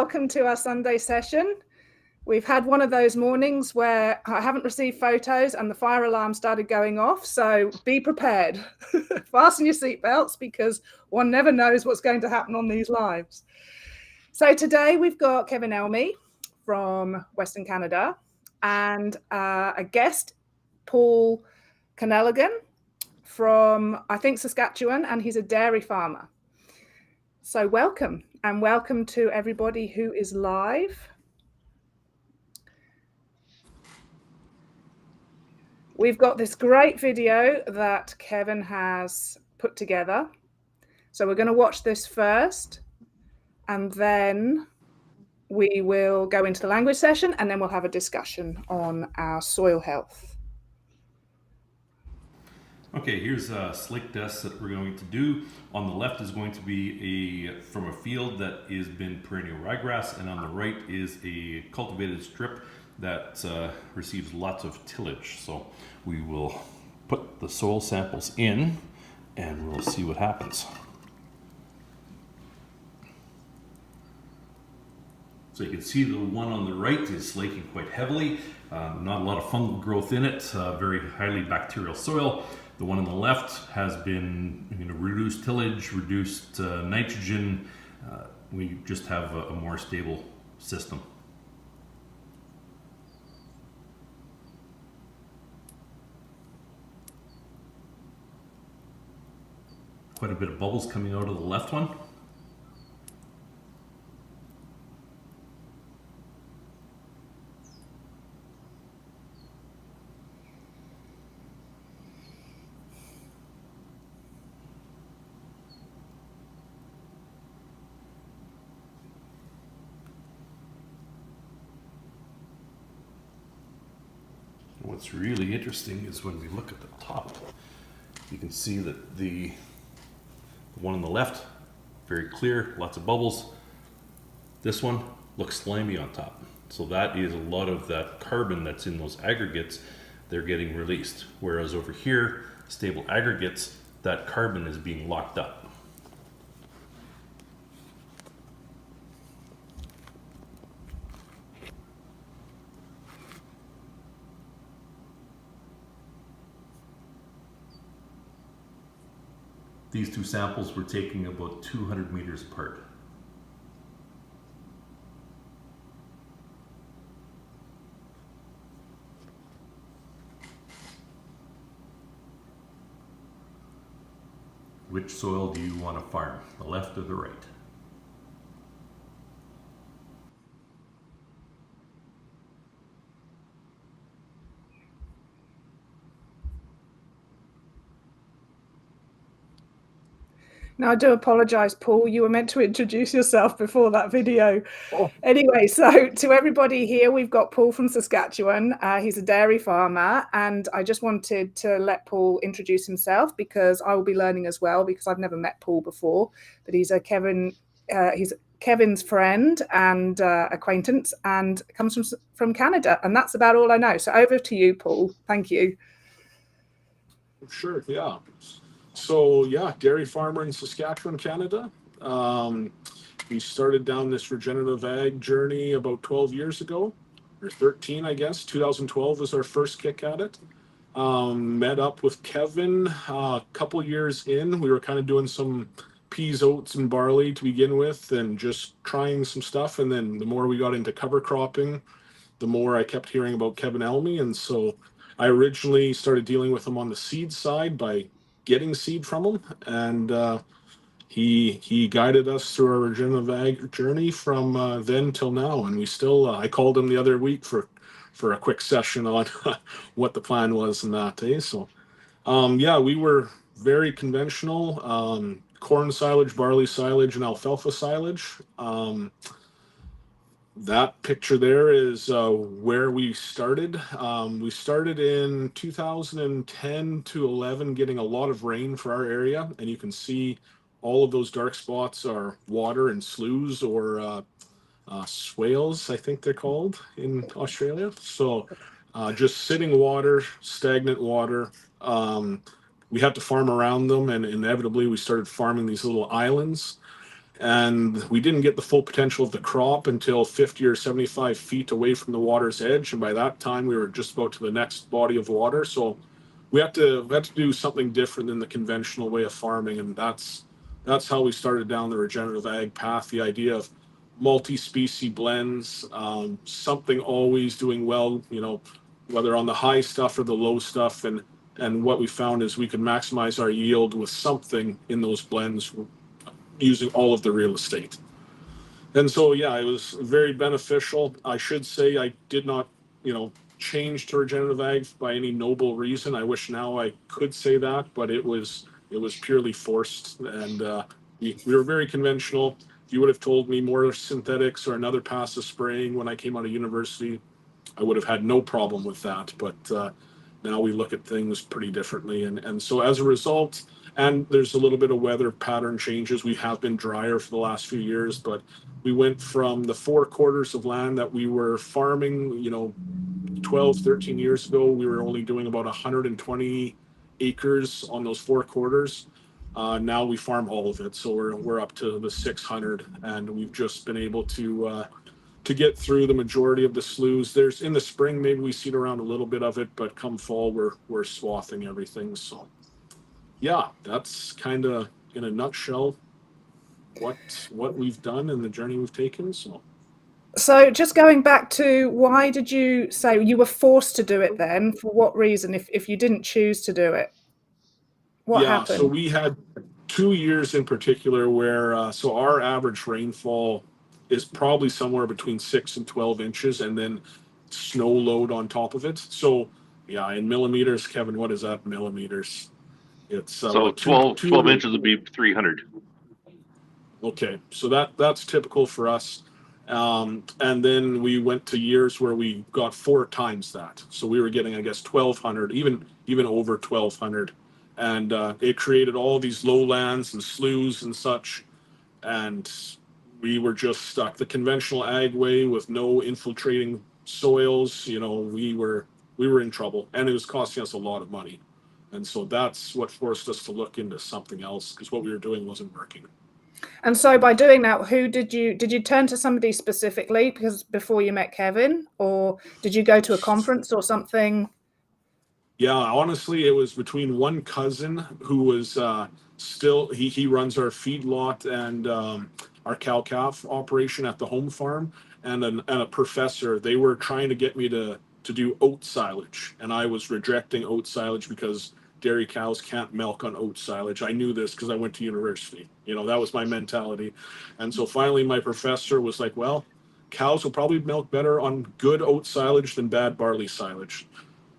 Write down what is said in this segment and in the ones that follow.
welcome to our Sunday session. We've had one of those mornings where I haven't received photos and the fire alarm started going off, so be prepared. Fasten your seatbelts because one never knows what's going to happen on these lives. So today we've got Kevin Elmy from Western Canada and a guest, Paul Kernalguen from, I think, Saskatchewan, and he's a dairy farmer. So welcome, and welcome to everybody who is live. We've got this great video that Kevin has put together. So we're going to watch this first, and then we will go into the language session, and then we'll have a discussion on our soil health. Okay, here's a slake test that we're going to do. On the left is going to be from a field that has been perennial ryegrass, and on the right is a cultivated strip that receives lots of tillage. So we will put the soil samples in and we'll see what happens. So you can see the one on the right is slaking quite heavily. Not a lot of fungal growth in it, very highly bacterial soil. The one on the left has been reduced tillage, reduced nitrogen. We just have a more stable system. Quite a bit of bubbles coming out of the left one. What's really interesting is when we look at the top, you can see that the one on the left, very clear, lots of bubbles. This one looks slimy on top. So that is a lot of that carbon that's in those aggregates, they're getting released. Whereas over here, stable aggregates, that carbon is being locked up. These two samples were taken about 200 meters apart. Which soil do you want to farm, the left or the right? Now, I do apologize, Paul. You were meant to introduce yourself before that video. Oh. Anyway, so to everybody here, we've got Paul from Saskatchewan. He's a dairy farmer, and I just wanted to let Paul introduce himself because I will be learning as well because I've never met Paul before. But he's Kevin's friend and acquaintance, and comes from Canada, and that's about all I know. So over to you, Paul. Thank you. Sure. Yeah. So yeah, dairy farmer in Saskatchewan, Canada. We started down this regenerative ag journey about 12 years ago, or 13, I guess. 2012 was our first kick at it. Met up with Kevin a couple years in. We were kind of doing some peas, oats, and barley to begin with, and just trying some stuff. And then the more we got into cover cropping, the more I kept hearing about Kevin Elmy. And so I originally started dealing with him on the seed side by getting seed from him, and he guided us through our regenerative ag journey from then till now. And we still I called him the other week for a quick session on what the plan was and that day. So yeah, we were very conventional, corn silage, barley silage, and alfalfa silage. That picture there is where we started. We started in 2010 to 11 getting a lot of rain for our area, and you can see all of those dark spots are water and sloughs or swales, I think they're called in Australia. So just sitting water, stagnant water. We had to farm around them, and inevitably we started farming these little islands. and we didn't get the full potential of the crop until 50 or 75 feet away from the water's edge. And by that time, we were just about to the next body of water. So we had to do something different than the conventional way of farming, and that's how we started down the regenerative ag path. The idea of multi-species blends, something always doing well, whether on the high stuff or the low stuff, and what we found is we could maximize our yield with something in those blends using all of the real estate. And so, yeah, it was very beneficial. I should say I did not, change to regenerative ag by any noble reason. I wish now I could say that, but it was purely forced. And we were very conventional. If you would have told me more synthetics or another pass of spraying when I came out of university, I would have had no problem with that. But now we look at things pretty differently. And so as a result, and there's a little bit of weather pattern changes. We have been drier for the last few years, but we went from the 4 quarters of land that we were farming, 12, 13 years ago. We were only doing about 120 acres on those 4 quarters. Now we farm all of it. So we're up to the 600, and we've just been able to get through the majority of the sloughs. There's in the spring, maybe we seed around a little bit of it, but come fall, we're swathing everything. So yeah, that's kind of in a nutshell what we've done and the journey we've taken. So just going back to, why did you say you were forced to do it then? For what reason, if you didn't choose to do it? What happened? So we had 2 years in particular where so our average rainfall is probably somewhere between 6 and 12 inches, and then snow load on top of it. So yeah, in millimeters, Kevin, what is that millimeters? It's so 12 inches would be 300. Okay, so that's typical for us. And then we went to years where we got 4 times that. So we were getting, I guess, 1,200, even over 1,200. And it created all these lowlands and sloughs and such. And we were just stuck. The conventional ag way with no infiltrating soils, we were in trouble. And it was costing us a lot of money. And so that's what forced us to look into something else, because what we were doing wasn't working. And so by doing that, did you turn to somebody specifically because before you met Kevin, or did you go to a conference or something? Yeah, honestly, it was between one cousin who was still, he runs our feedlot and our cow-calf operation at the home farm, and a professor. They were trying to get me to do oat silage, and I was rejecting oat silage because dairy cows can't milk on oat silage. I knew this because I went to university. That was my mentality. And so finally my professor was like, well, cows will probably milk better on good oat silage than bad barley silage.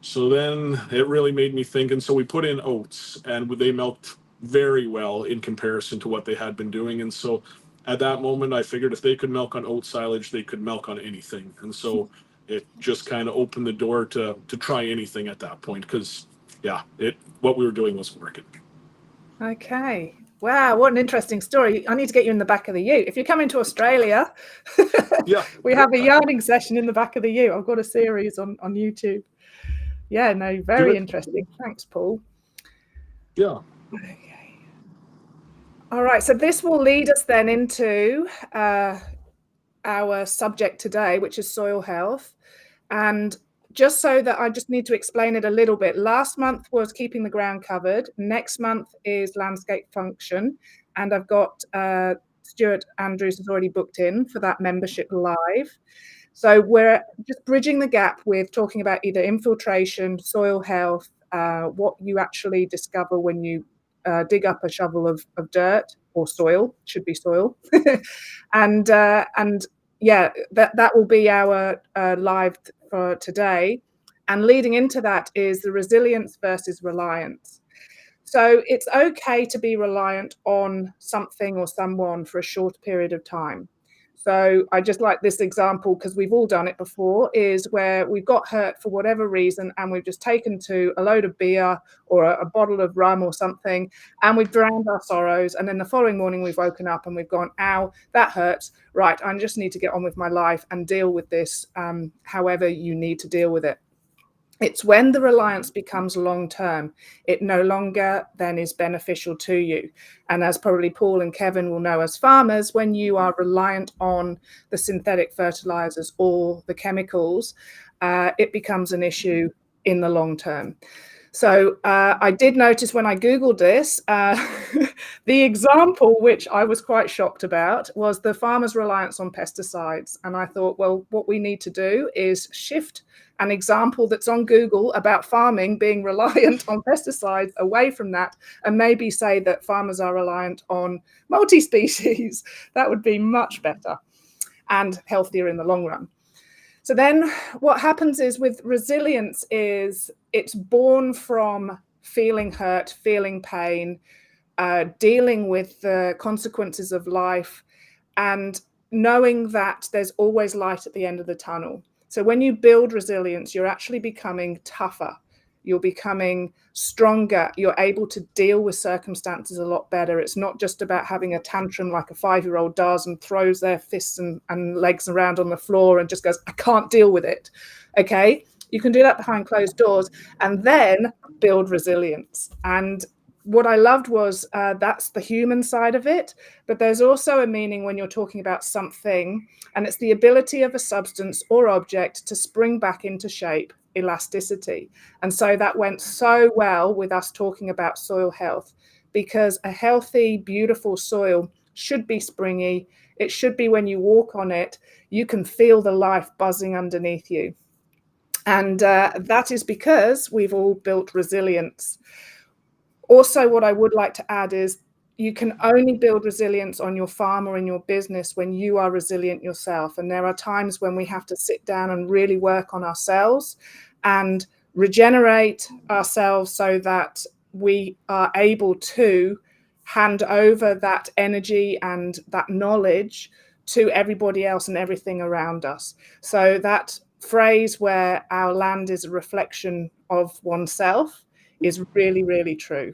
So then it really made me think. And so we put in oats, and they milked very well in comparison to what they had been doing. And so at that moment, I figured if they could milk on oat silage, they could milk on anything. And so it just kind of opened the door to try anything at that point, because yeah, what we were doing wasn't working. Okay. Wow, what an interesting story. I need to get you in the back of the ute. If you're coming to Australia, yeah, we have a yarding session in the back of the ute. I've got a series on YouTube. Yeah, no, very interesting. Thanks, Paul. Yeah. Okay. All right, so this will lead us then into our subject today, which is soil health. And just so that I just need to explain it a little bit. Last month was keeping the ground covered. Next month is landscape function. And I've got Stuart Andrews has already booked in for that membership live. So we're just bridging the gap with talking about either infiltration, soil health, what you actually discover when you dig up a shovel of dirt or soil, should be soil. and yeah, that will be our live for today. And leading into that is the resilience versus reliance. So it's okay to be reliant on something or someone for a short period of time. So I just like this example because we've all done it before, is where we've got hurt for whatever reason and we've just taken to a load of beer or a bottle of rum or something, and we've drowned our sorrows. And then the following morning we've woken up and we've gone, ow, that hurts. Right, I just need to get on with my life and deal with this however you need to deal with it. It's when the reliance becomes long-term, it no longer then is beneficial to you. And as probably Paul and Kevin will know as farmers, when you are reliant on the synthetic fertilizers or the chemicals, it becomes an issue in the long term. So I did notice when I Googled this, the example, which I was quite shocked about, was the farmer's reliance on pesticides. And I thought, well, what we need to do is shift an example that's on Google about farming being reliant on pesticides away from that, and maybe say that farmers are reliant on multi-species. That would be much better and healthier in the long run. So then what happens is with resilience is it's born from feeling hurt, feeling pain, dealing with the consequences of life, and knowing that there's always light at the end of the tunnel. So when you build resilience, you're actually becoming tougher. You're becoming stronger. You're able to deal with circumstances a lot better. It's not just about having a tantrum like a 5-year-old does and throws their fists and legs around on the floor and just goes, I can't deal with it. Okay, you can do that behind closed doors and then build resilience. And what I loved was that's the human side of it, but there's also a meaning when you're talking about something, and it's the ability of a substance or object to spring back into shape, elasticity. And so that went so well with us talking about soil health, because a healthy, beautiful soil should be springy. It should be when you walk on it, you can feel the life buzzing underneath you. And that is because we've all built resilience. Also, what I would like to add is you can only build resilience on your farm or in your business when you are resilient yourself. And there are times when we have to sit down and really work on ourselves and regenerate ourselves so that we are able to hand over that energy and that knowledge to everybody else and everything around us. So that phrase where our land is a reflection of oneself is really, really true.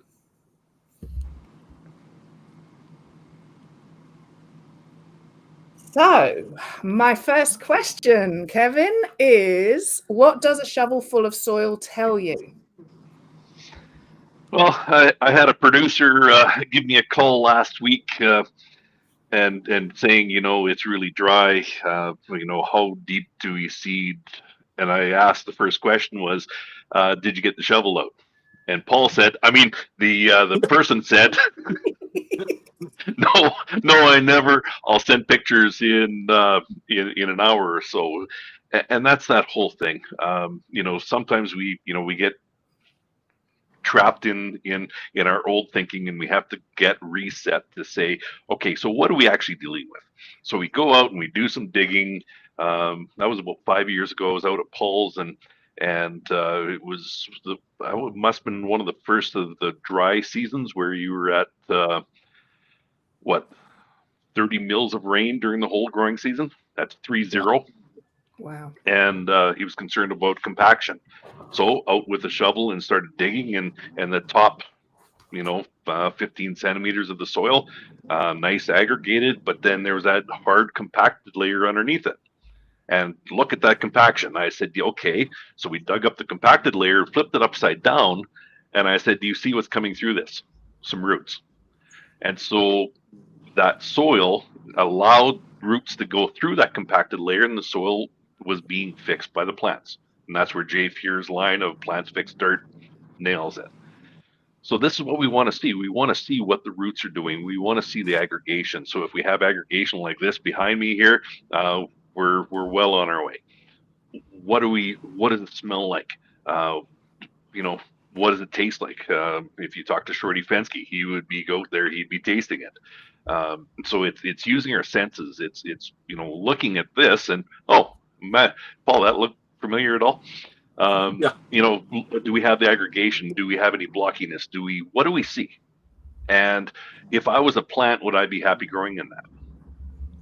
So, my first question, Kevin, is what does a shovel full of soil tell you? Well, I had a producer give me a call last week and saying, it's really dry. How deep do we seed? And I asked, the first question was, did you get the shovel out? And Paul said, the person said, no, I never. I'll send pictures in an hour or so. And that's that whole thing. Sometimes we get trapped in our old thinking, and we have to get reset to say, okay, so what are we actually dealing with? So we go out and we do some digging. That was about 5 years ago. I was out at Paul's, and it was must have been one of the first of the dry seasons where you were at 30 mils of rain during the whole growing season. That's 30. Wow. And he was concerned about compaction. So out with a shovel and started digging, and the top 15 centimeters of the soil, nice aggregated, but then there was that hard compacted layer underneath it. And look at that compaction. I said, okay. So we dug up the compacted layer, flipped it upside down, and I said, do you see what's coming through this? Some roots. And so that soil allowed roots to go through that compacted layer, and the soil was being fixed by the plants. And that's where Jay Fear's line of plants fix dirt nails it. So this is what we want to see. We want to see what the roots are doing. We want to see the aggregation. So if we have aggregation like this behind me here, we're well on our way. What does it smell like? What does it taste like? If you talk to Shorty Fensky, he would be out there, he'd be tasting it. So it's using our senses. It's looking at this and, oh, man, Paul, that looked familiar at all? Yeah. Do we have the aggregation? Do we have any blockiness? What do we see? And if I was a plant, would I be happy growing in that?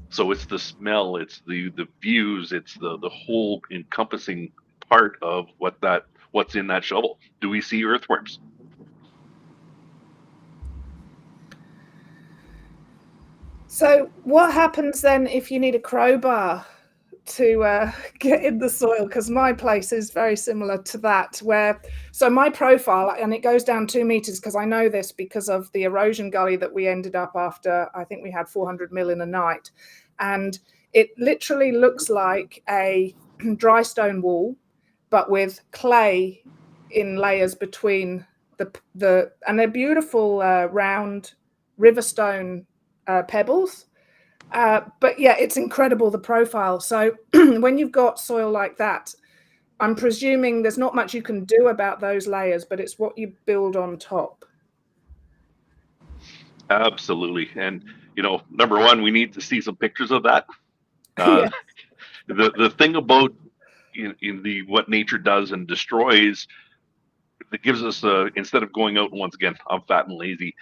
So it's the smell, it's the views, it's the whole encompassing part of what's in that shovel. Do we see earthworms? So what happens then if you need a crowbar to get in the soil, because my place is very similar to that, so my profile, and it goes down 2 meters, because I know this because of the erosion gully that we ended up after. I think we had 400 mil in a night, and it literally looks like a dry stone wall, but with clay in layers between and they're beautiful round riverstone pebbles. But yeah, it's incredible, the profile. So when you've got soil like that, I'm presuming there's not much you can do about those layers, but it's what you build on top. Absolutely. And, number one, we need to see some pictures of that. Yeah. The thing about what nature does and destroys, it gives us, instead of going out, once again, I'm fat and lazy,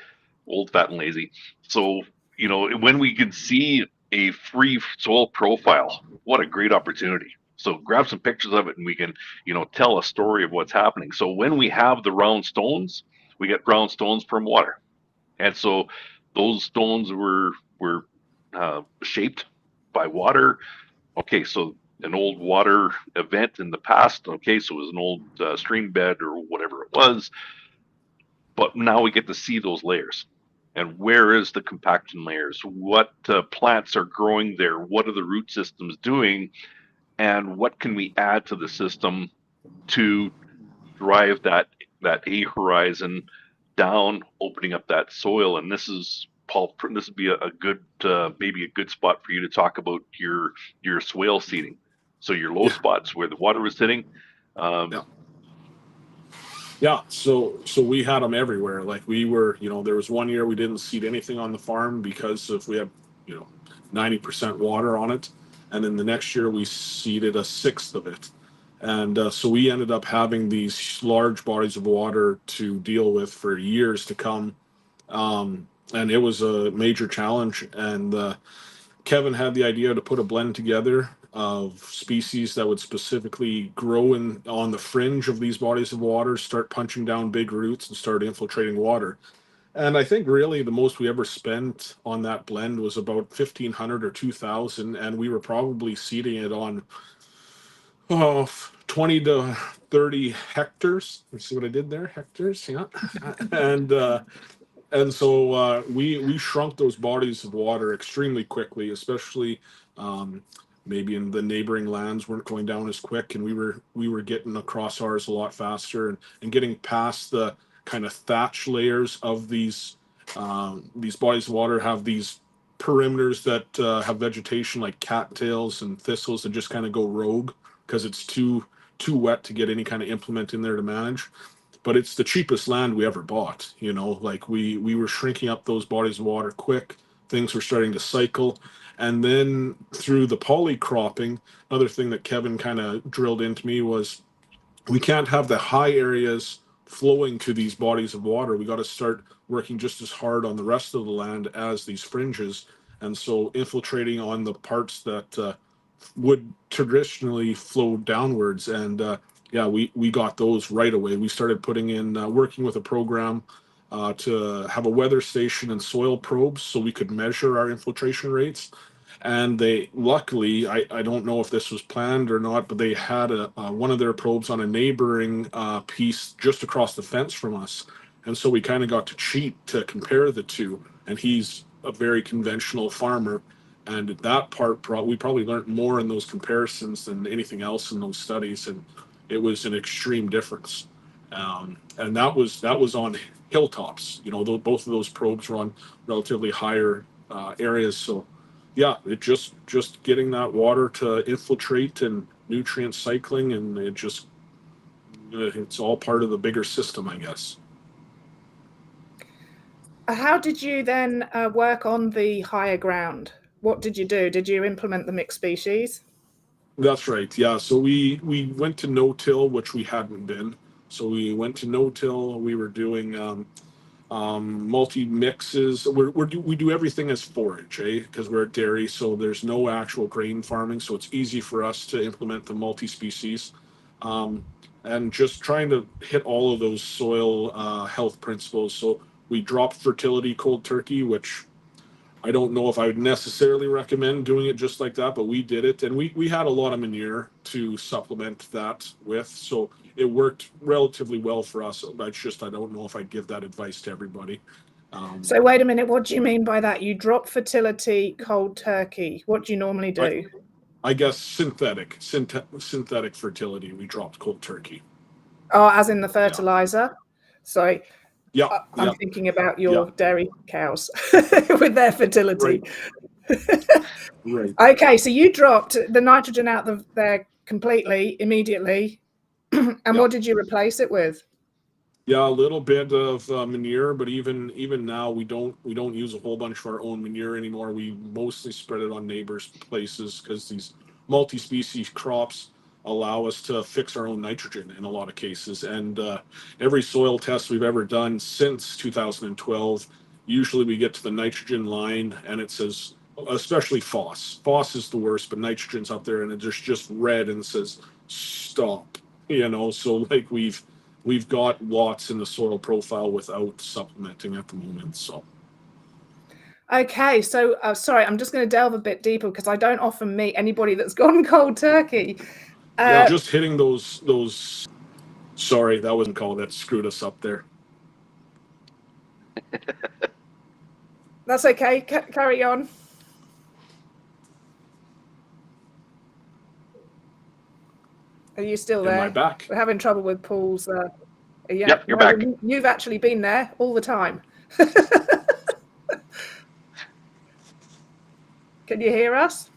old, fat and lazy. So, when we can see a free soil profile, what a great opportunity. So grab some pictures of it and we can, tell a story of what's happening. So when we have the round stones, we get round stones from water. And so those stones were shaped by water. Okay, so an old water event in the past. Okay, so it was an old stream bed or whatever it was. But now we get to see those layers. And where is the compaction layers? What plants are growing there? What are the root systems doing? And what can we add to the system to drive that A horizon down, opening up that soil? And this is, Paul, this would be a good, maybe a good spot for you to talk about your swale seeding. So your low spots where the water was sitting. Yeah, so we had them everywhere. Like we were, there was one year we didn't seed anything on the farm because we had, 90% water on it. And then the next year we seeded a sixth of it. And so we ended up having these large bodies of water to deal with for years to come. And it was a major challenge. And Kevin had the idea to put a blend together of species that would specifically grow on the fringe of these bodies of water, start punching down big roots and start infiltrating water. And I think really the most we ever spent on that blend was about 1,500 or 2,000, and we were probably seeding it on 20 to 30 hectares. You see what I did there? Hectares, yeah. And so we shrunk those bodies of water extremely quickly, especially maybe in the neighboring lands weren't going down as quick, and we were getting across ours a lot faster and getting past the kind of thatch layers of these bodies of water have these perimeters that have vegetation like cattails and thistles that just kind of go rogue because it's too wet to get any kind of implement in there to manage. But it's the cheapest land we ever bought. Like we were shrinking up those bodies of water quick. Things were starting to cycle. And then through the polycropping, another thing that Kevin kind of drilled into me was we can't have the high areas flowing to these bodies of water. We got to start working just as hard on the rest of the land as these fringes. And so infiltrating on the parts that would traditionally flow downwards. And we got those right away. We started putting in, working with a program to have a weather station and soil probes so we could measure our infiltration rates. And they, luckily, I don't know if this was planned or not, but they had one of their probes on a neighboring piece just across the fence from us. And so we kind of got to cheat to compare the two. And he's a very conventional farmer. And that part, we probably learned more in those comparisons than anything else in those studies. And it was an extreme difference. And that was on hilltops. Both of those probes were on relatively higher areas. So yeah, it just getting that water to infiltrate and nutrient cycling, and it's all part of the bigger system, I guess. How did you then work on the higher ground? What did you do? Did you implement the mixed species? That's right. Yeah. So we went to no-till, which we hadn't been. So we went to no-till. We were doing multi-mixes. We do everything as forage, because we're a dairy, so there's no actual grain farming, so it's easy for us to implement the multi-species, and just trying to hit all of those soil health principles. So we dropped fertility cold turkey, which I don't know if I would necessarily recommend doing it just like that, but we did it, and we had a lot of manure to supplement that with, so it worked relatively well for us. But I don't know if I'd give that advice to everybody. So wait a minute, what do you mean by that? You drop fertility cold turkey. What do you normally do? I guess synthetic fertility. We dropped cold turkey. Oh, as in the fertilizer? Sorry. Yeah, I'm thinking about your dairy cows with their fertility. Right. Okay, so you dropped the nitrogen out there completely, immediately. And what did you replace it with? Yeah, a little bit of manure, but even now we don't use a whole bunch of our own manure anymore. We mostly spread it on neighbors' places because these multi-species crops allow us to fix our own nitrogen in a lot of cases. And every soil test we've ever done since 2012, usually we get to the nitrogen line and it says, especially phos. Phos is the worst, but nitrogen's up there and it's just red and it says stop. So like we've got lots in the soil profile without supplementing at the moment. So. Okay, so sorry, I'm just going to delve a bit deeper because I don't often meet anybody that's gone cold turkey. Just hitting those. Sorry, that wasn't called. That screwed us up there. That's okay. Carry on. Are you still there? Am I back? We're having trouble with Paul's. Yep, you're back. You've actually been there all the time. Can you hear us?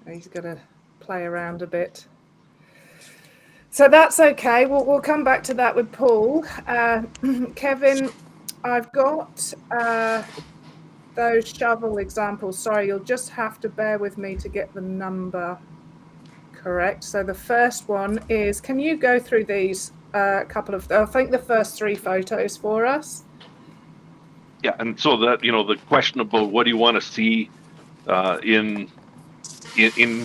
He's going to play around a bit. So that's okay. We'll come back to that with Paul. Kevin, I've got those shovel examples. Sorry, you'll just have to bear with me to get the number correct. So the first one is, can you go through these I think the first 3 photos for us? Yeah, and so that, the question about what do you want to see in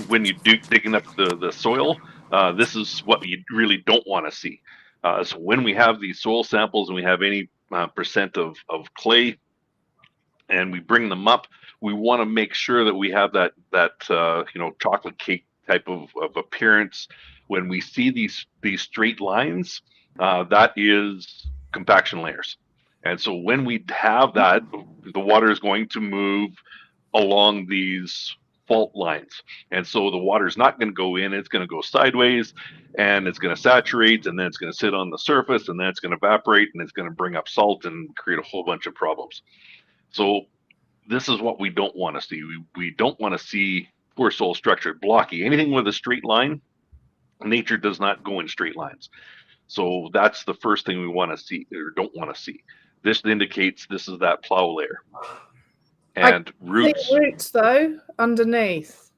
when you digging up the soil, this is what you really don't want to see. So when we have these soil samples and we have any percent of clay and we bring them up, we want to make sure that we have that chocolate cake type of appearance. When we see these straight lines, that is compaction layers. And so when we have that, the water is going to move along these fault lines. And so the water is not going to go in, it's going to go sideways and it's going to saturate and then it's going to sit on the surface and then it's going to evaporate and it's going to bring up salt and create a whole bunch of problems. So this is what we don't want to see. We don't want to see poor soil structure, blocky. Anything with a straight line, nature does not go in straight lines. So that's the first thing we want to see or don't want to see. This indicates this is that plow layer. And roots though underneath.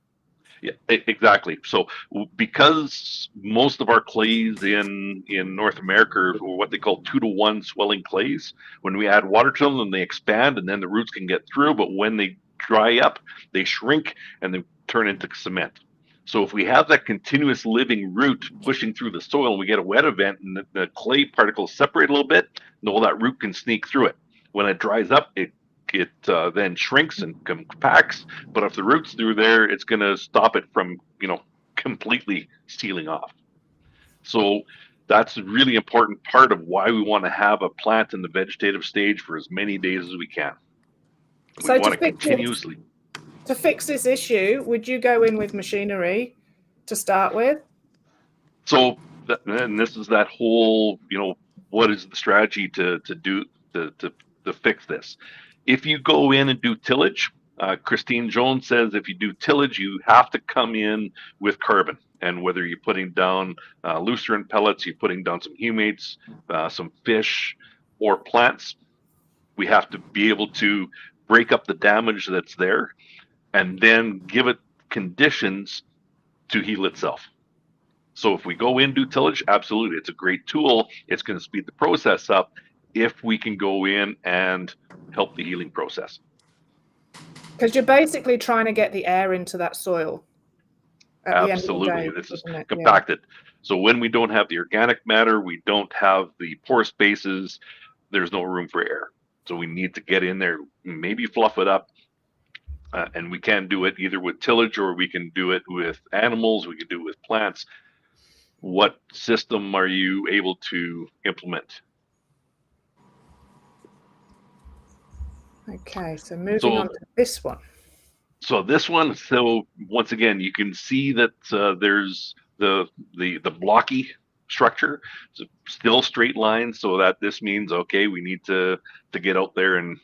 Yeah, exactly. So because most of our clays in North America are what they call 2-to-1 swelling clays, when we add water to them, they expand and then the roots can get through. But when they dry up, they shrink and they turn into cement. So if we have that continuous living root pushing through the soil and we get a wet event and the clay particles separate a little bit, that root can sneak through it. When it dries up, it then shrinks and compacts. But if the root's through there, it's going to stop it from, completely sealing off. So that's a really important part of why we want to have a plant in the vegetative stage for as many days as we can. We want to continuously. To fix this issue, would you go in with machinery to start with? So, and this is that whole, what is the strategy to do to fix this? If you go in and do tillage, Christine Jones says if you do tillage, you have to come in with carbon. And whether you're putting down lucerne pellets, you're putting down some humates, some fish, or plants, we have to be able to break up the damage that's there and then give it conditions to heal itself. So if we go in, do tillage, absolutely, it's a great tool. It's going to speed the process up if we can go in and help the healing process. Because you're basically trying to get the air into that soil. Absolutely, this is compacted. Yeah. So when we don't have the organic matter, we don't have the pore spaces, there's no room for air. So we need to get in there, maybe fluff it up. And we can do it either with tillage, or we can do it with animals. We can do it with plants. What system are you able to implement? Okay, so moving on to this one. So this one, so once again, you can see that there's the blocky structure. It's still straight lines, so that this means, okay, we need to get out there and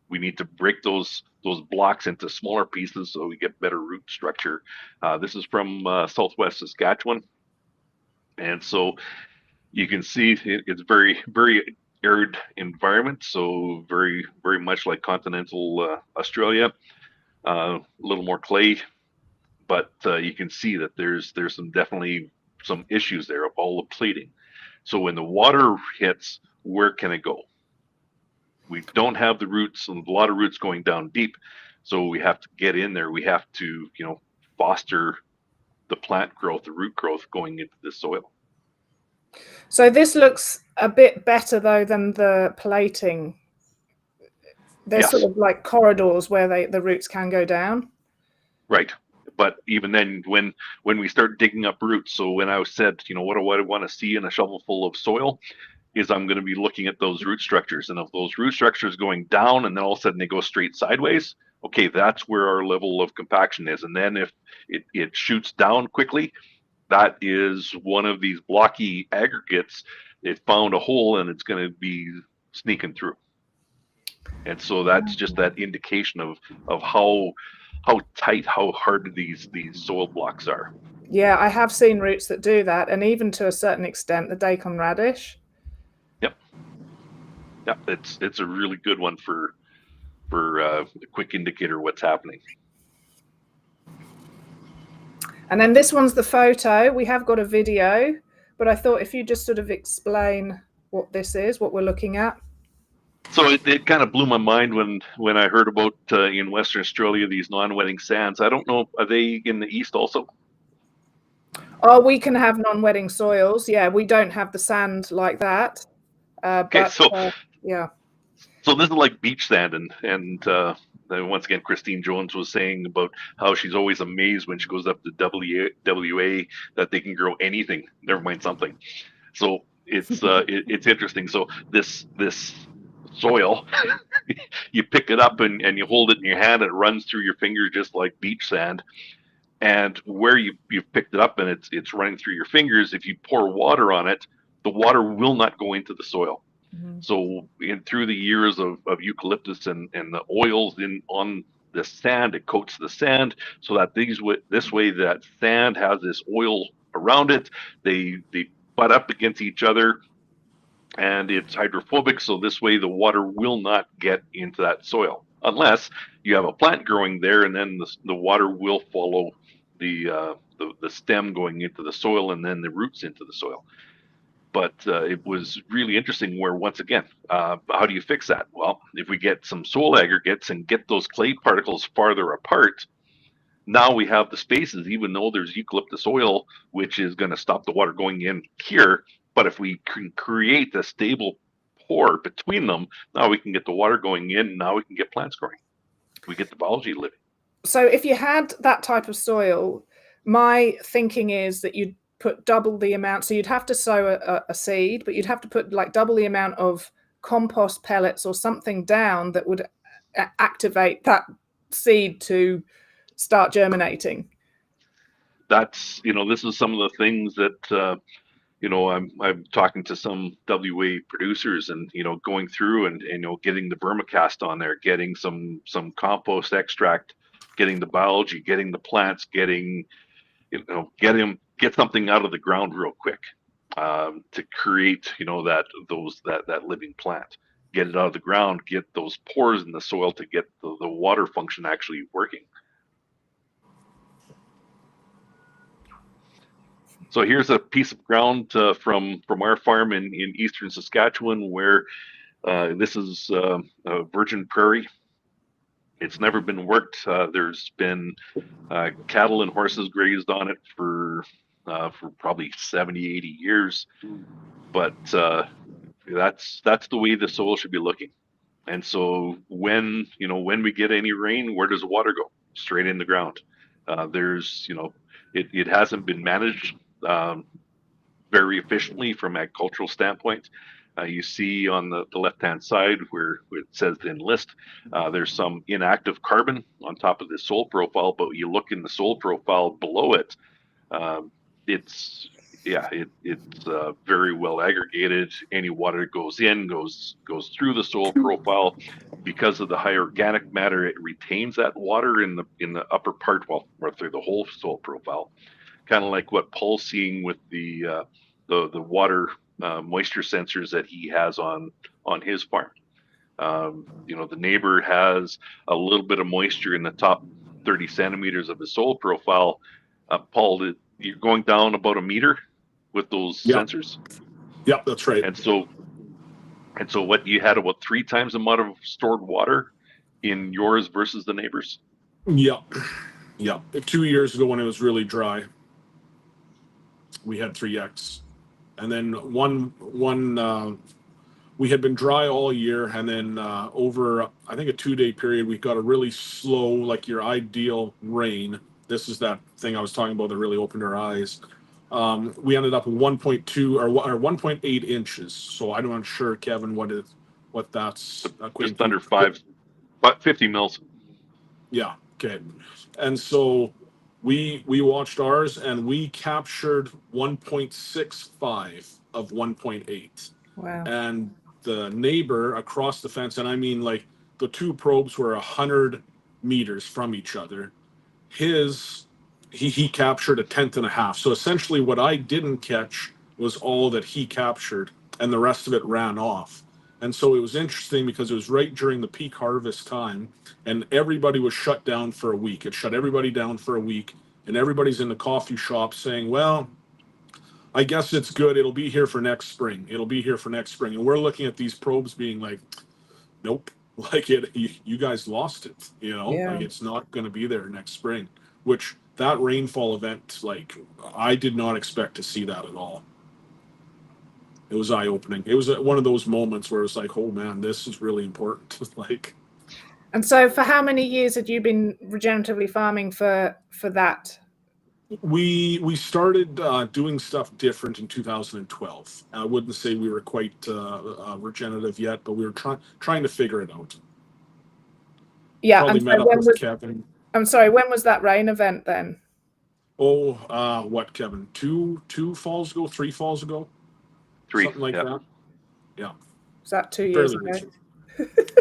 we need to break those blocks into smaller pieces so we get better root structure. This is from Southwest Saskatchewan, and so you can see it's very arid environment, so very much like continental Australia. A little more clay, but you can see that there's definitely some issues there of all the plating. So when the water hits, where can it go? We don't have the roots, and a lot of roots going down deep, so we have to get in there. We have to, foster the plant growth, the root growth going into the soil. So this looks a bit better though than the plating. There's Yes. sort of like corridors where the roots can go down. Right. But even then, when we start digging up roots, so when I said, what do I want to see in a shovelful of soil, is I'm going to be looking at those root structures. And if those root structures going down and then all of a sudden they go straight sideways, okay, that's where our level of compaction is. And then if it shoots down quickly, that is one of these blocky aggregates. It found a hole and it's going to be sneaking through. And so that's just that indication of how tight, how hard these soil blocks are. Yeah, I have seen roots that do that, and even to a certain extent, the daikon radish. Yep, it's a really good one for a quick indicator of what's happening. And then this one's the photo. We have got a video, but I thought if you just sort of explain what this is, what we're looking at. So it kind of blew my mind when I heard about in Western Australia these non-wetting sands. I don't know, are they in the east also? Oh, we can have non-wetting soils. Yeah, we don't have the sand like that. Okay, yeah. So this is like beach sand, and once again, Christine Jones was saying about how she's always amazed when she goes up to WA that they can grow anything, never mind something. So it's interesting. So this soil, you pick it up and you hold it in your hand, and it runs through your fingers just like beach sand. And where you've picked it up and it's running through your fingers, if you pour water on it, the water will not go into the soil. Mm-hmm. So through the years of eucalyptus and the oils on the sand, it coats the sand so that this way that sand has this oil around it. They butt up against each other, and it's hydrophobic. So this way the water will not get into that soil unless you have a plant growing there, and then the water will follow the stem going into the soil and then the roots into the soil. But it was really interesting where, once again, how do you fix that? Well, if we get some soil aggregates and get those clay particles farther apart, now we have the spaces, even though there's eucalyptus oil, which is going to stop the water going in here. But if we can create a stable pore between them, now we can get the water going in. Now we can get plants growing. We get the biology living. So if you had that type of soil, my thinking is that you'd put double the amount. So you'd have to sow a seed, but you'd have to put like double the amount of compost pellets or something down that would activate that seed to start germinating. That's, this is some of the things that, I'm talking to some WA producers and, going through and getting the vermicast on there, getting some compost extract, getting the biology, getting the plants, getting something out of the ground real quick to create, that living plant. Get it out of the ground, get those pores in the soil to get the water function actually working. So here's a piece of ground from our farm in eastern Saskatchewan where this is a virgin prairie. It's never been worked. There's been cattle and horses grazed on it for probably 70, 80 years. But That's the way the soil should be looking. And so when we get any rain, where does the water go? Straight in the ground. There's it hasn't been managed very efficiently from agricultural standpoint. You see on the left-hand side where it says the enlist, there's some inactive carbon on top of the soil profile, but you look in the soil profile below it, it's very well aggregated. Any water that goes in goes through the soil profile. Because of the high organic matter, it retains that water in the upper part, or through the whole soil profile. Kind of like what Paul's seeing with the water moisture sensors that he has on his farm. The neighbor has a little bit of moisture in the top 30 centimeters of his soil profile. Paul, you're going down about a meter with those sensors. Yep, that's right. And so what, you had about 3 times the amount of stored water in yours versus the neighbors? Yep. 2 years ago when it was really dry, we had 3x. And then one we had been dry all year, and then over I think a 2-day period, we got a really slow, like your ideal rain. This is that thing I was talking about that really opened our eyes. We ended up with 1.2 or 1.8 inches. So I'm not sure, Kevin, what that's just under 5, but 50 mils. Yeah. Okay. And so we watched ours, and we captured 1.65 of 1.8. Wow. And the neighbor across the fence, and I mean like the 2 probes were 100 meters from each other. He captured 1/10.5. So essentially what I didn't catch was all that he captured, and the rest of it ran off. And so it was interesting because it was right during the peak harvest time, and everybody was shut down for a week. It shut everybody down for a week, and everybody's in the coffee shop saying, well, I guess it's good. It'll be here for next spring. It'll be here for next spring. And we're looking at these probes being like, nope, like you guys lost it, like it's not going to be there next spring, which that rainfall event, like I did not expect to see that at all. It was eye-opening. It was one of those moments where it's like, oh man, this is really important. Like, and so for how many years had you been regeneratively farming for that? We started doing stuff different in 2012. I wouldn't say we were quite regenerative yet, but we were trying to figure it out. Yeah, probably and met so up with Kevin. I'm sorry, when was that rain event then? Oh, what, Kevin? 2 falls ago, 3 falls ago? 3, something like that. Yeah. Was that 2 years Fairly ago?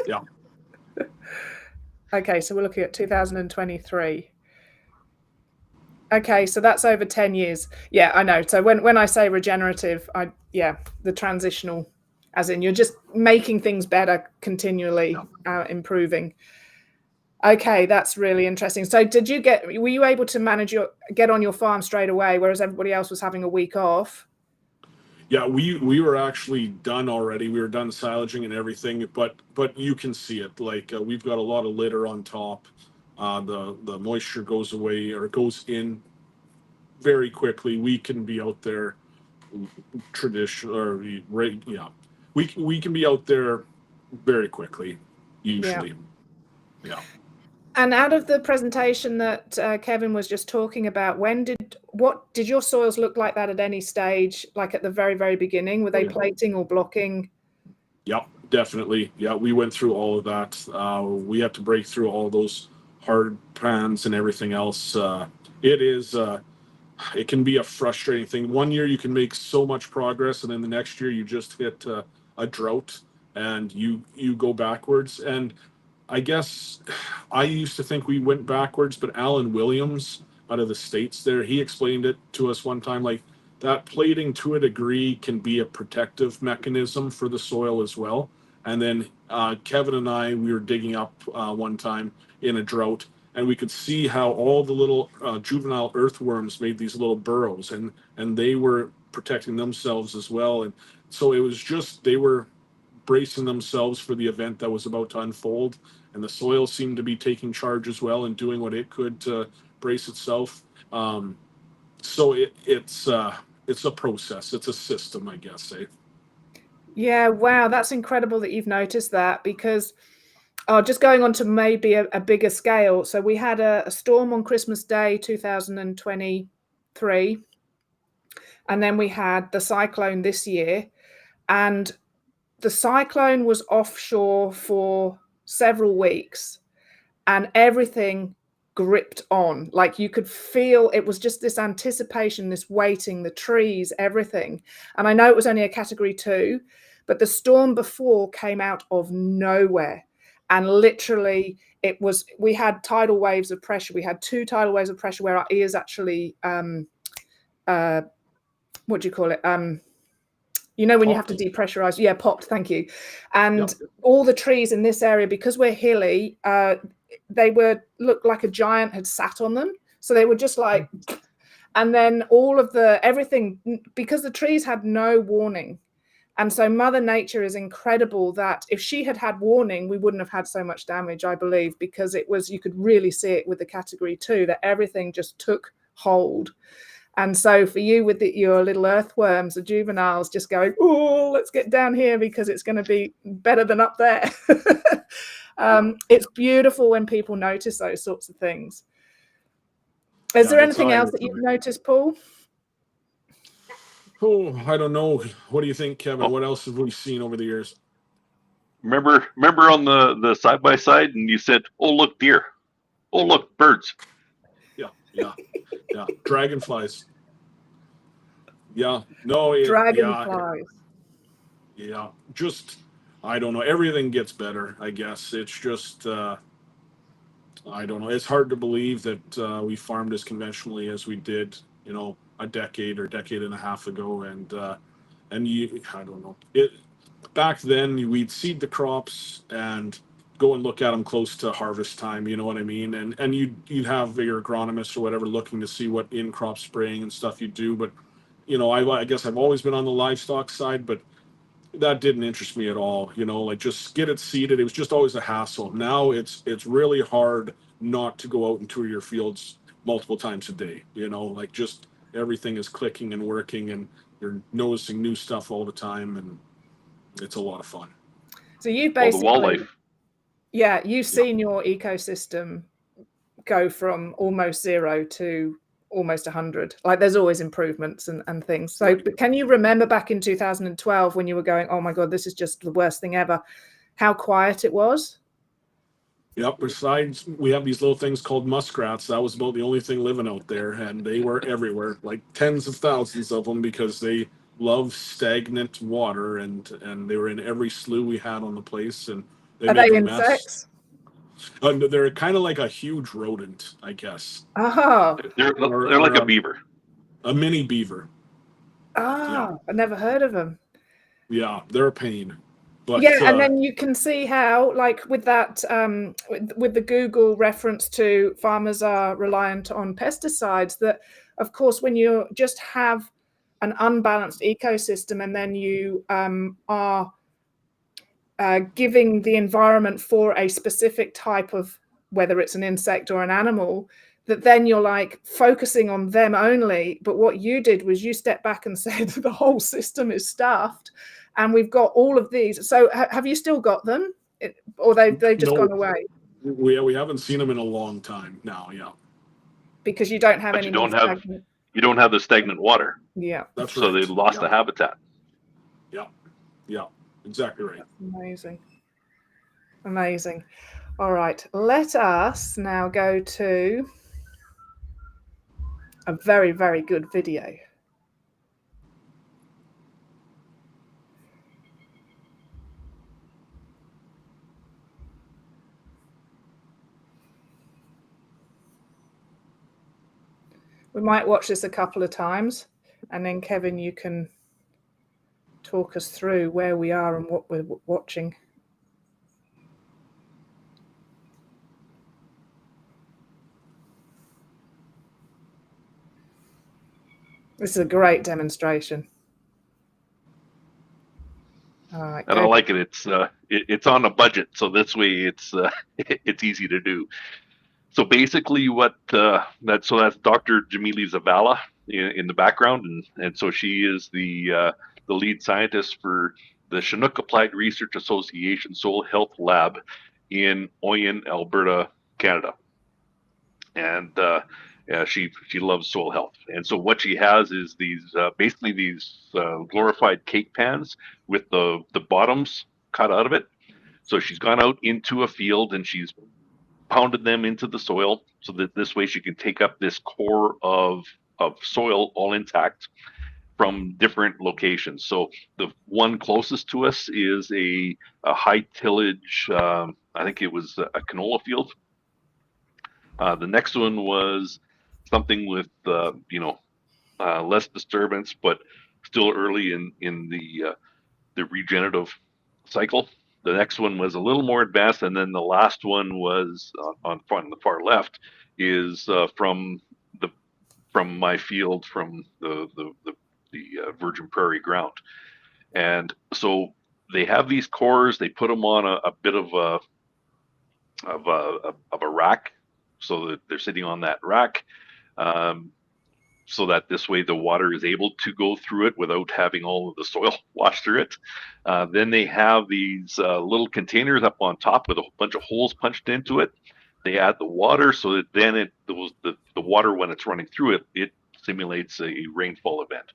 Yeah. Okay, so we're looking at 2023. Okay, so that's over 10 years. Yeah, I know. So when I say regenerative, the transitional, as in you're just making things better, continually improving. Okay, that's really interesting. So were you able to get on your farm straight away, whereas everybody else was having a week off? Yeah, we were actually done already. We were done silaging and everything, but you can see it. Like we've got a lot of litter on top. The moisture goes away or goes in very quickly. We can be out there we can be out there very quickly usually. Yeah. And out of the presentation that Kevin was just talking about, what did your soils look like that at any stage, like at the very, very beginning? Were they plating or blocking? Yep, definitely. Yeah, we went through all of that. We had to break through all those hard pans and everything else. It can be a frustrating thing. One year you can make so much progress, and then the next year you just hit a drought and you go backwards. And I guess I used to think we went backwards, but Alan Williams out of the States there, he explained it to us one time, like that plating to a degree can be a protective mechanism for the soil as well. And then Kevin and I, we were digging up one time in a drought, and we could see how all the little juvenile earthworms made these little burrows, and they were protecting themselves as well. And so it was just, they were bracing themselves for the event that was about to unfold. And the soil seemed to be taking charge as well and doing what it could to brace itself. So it's a process. It's a system, I guess. Yeah, wow, that's incredible that you've noticed that, because just going on to maybe a bigger scale. So we had a storm on Christmas Day 2023, and then we had the cyclone this year, and the cyclone was offshore for several weeks, and everything gripped on. Like, you could feel it was just this anticipation, this waiting, the trees, everything. And I know it was only a category 2, but the storm before came out of nowhere, and literally we had tidal waves of pressure. We had 2 tidal waves of pressure where our ears actually what do you call it, you know, when Popped. you have to depressurize. Yeah, popped, thank you. And Yep. all the trees in this area, because we're hilly, they looked like a giant had sat on them. So they were just like, and then everything, because the trees had no warning. And so Mother Nature is incredible that if she had had warning, we wouldn't have had so much damage, I believe, because you could really see it with the category 2, that everything just took hold. And so for you, with your little earthworms, the juveniles, just going, oh, let's get down here because it's going to be better than up there. It's beautiful when people notice those sorts of things. Is there anything else that you've noticed, Paul? Oh, I don't know. What do you think, Kevin? What else have we seen over the years? Remember on the side by side, and you said, "Oh, look, deer. Oh, look, birds." Yeah. Dragonflies. Yeah. No. Dragonflies. Yeah. Just, I don't know. Everything gets better, I guess. It's just, I don't know. It's hard to believe that we farmed as conventionally as we did, a decade or decade and a half ago. And I don't know. Back then, we'd seed the crops and go and look at them close to harvest time. You know what I mean? And you'd have your agronomists or whatever looking to see what in crop spraying and stuff you do. But I guess I've always been on the livestock side, but that didn't interest me at all. Like, just get it seeded. It was just always a hassle. Now it's really hard not to go out and tour your fields multiple times a day. Like, just everything is clicking and working, and you're noticing new stuff all the time, and it's a lot of fun. So you've the basically, wildlife. Yeah, you've seen your ecosystem go from almost 0 to almost 100. Like, there's always improvements and things. So, but can you remember back in 2012 when you were going, oh my God, this is just the worst thing ever, how quiet it was? Yep. Besides, we have these little things called muskrats. That was about the only thing living out there, and they were everywhere, like tens of thousands of them, because they love stagnant water, and they were in every slough we had on the place, and Are they insects? They're kind of like a huge rodent, I guess. Oh, They're like a beaver. A mini beaver. Yeah. I never heard of them. Yeah, they're a pain. But, yeah, and then you can see how, like, with that, with the Google reference to farmers are reliant on pesticides, that, of course, when you just have an unbalanced ecosystem and then you are giving the environment for a specific type of, whether it's an insect or an animal, that then you're like focusing on them only. But what you did was you stepped back and said the whole system is stuffed, and we've got all of these. So have you still got them, or they've just gone away? We haven't seen them in a long time now. Yeah, because you don't have any. You don't have the stagnant water. Yeah, that's right. So they lost the habitat. Yeah, exactly right. That's amazing. All right, let us now go to a very, very good video. We might watch this a couple of times, and then Kevin, you can talk us through where we are and what we're watching. This is a great demonstration. All right, and I like it. It's on a budget, so this way it's easy to do. So basically, that's Dr. Jamili Zavala in the background, and so she is the lead scientist for the Chinook Applied Research Association Soil Health Lab in Oyen, Alberta, Canada. And yeah, she loves soil health. And so what she has is these basically these glorified cake pans with the bottoms cut out of it. So she's gone out into a field and she's pounded them into the soil so that this way she can take up this core of soil all intact from different locations. So the one closest to us is a high tillage, I think it was a canola field. The next one was something with less disturbance, but still early in the regenerative cycle. The next one was a little more advanced, and then the last one was on the far left is from my field from the virgin prairie ground. And so they have these cores. They put them on a bit of a rack, so that they're sitting on that rack, so that this way the water is able to go through it without having all of the soil wash through it. Then they have these little containers up on top with a bunch of holes punched into it. They add the water so that then the water, when it's running through it, it simulates a rainfall event.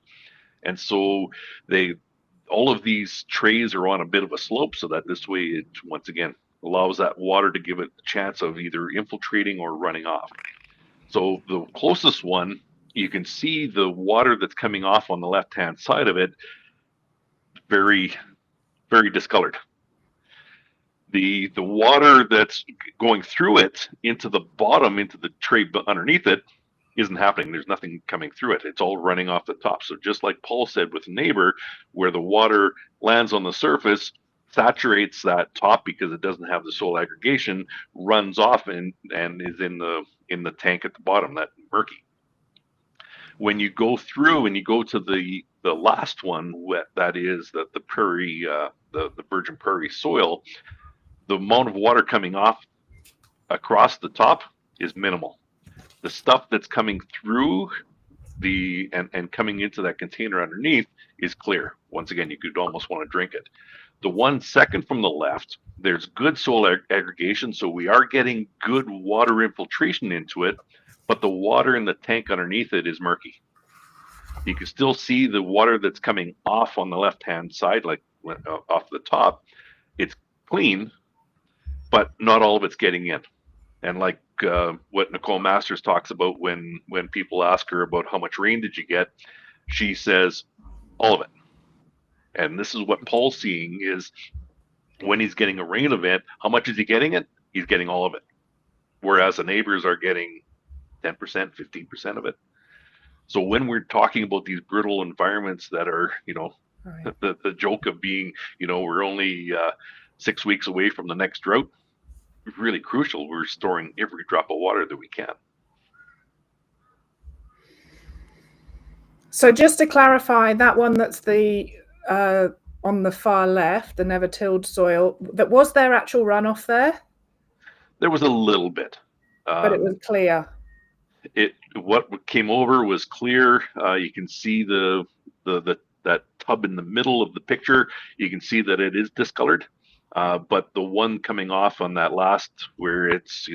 And so all of these trays are on a bit of a slope so that this way it, once again, allows that water to give it a chance of either infiltrating or running off. So the closest one, you can see the water that's coming off on the left-hand side of it, very, very discolored. The water that's going through it into the bottom, into the tray underneath it, isn't happening. There's nothing coming through it. It's all running off the top. So just like Paul said with neighbor, where the water lands on the surface, saturates that top because it doesn't have the soil aggregation, runs off and is in the tank at the bottom, that murky. When you go through and you go to the last one, that is the prairie, the virgin prairie soil, the amount of water coming off across the top is minimal. The stuff that's coming through and coming into that container underneath is clear. Once again, you could almost want to drink it. The one second from the left, there's good soil aggregation, so we are getting good water infiltration into it, but the water in the tank underneath it is murky. You can still see the water that's coming off on the left-hand side, like off the top. It's clean, but not all of it's getting in. And like what Nicole Masters talks about when people ask her about how much rain did you get, she says, all of it. And this is what Paul's seeing is when he's getting a rain event, how much is he getting it? He's getting all of it. Whereas the neighbors are getting 10%, 15% of it. So when we're talking about these brittle environments that are, right, the joke of being, we're only 6 weeks away from the next drought, really crucial. We're storing every drop of water that we can. So just to clarify, that one that's the on the far left, the never tilled soil, that was there actual runoff there? There was a little bit, but it was clear. What came over was clear. You can see that tub in the middle of the picture. You can see that it is discolored. But the one coming off on that last, where it's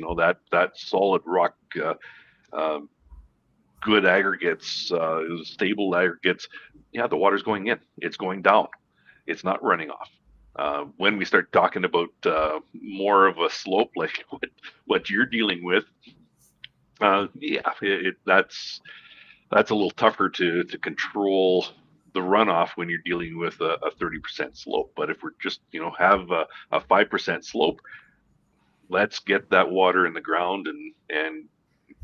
that solid rock, good aggregates, stable aggregates, yeah, the water's going in. It's going down. It's not running off. When we start talking about more of a slope like what you're dealing with, that's a little tougher to control the runoff when you're dealing with a 30% slope. But if we're just have a 5% slope, let's get that water in the ground and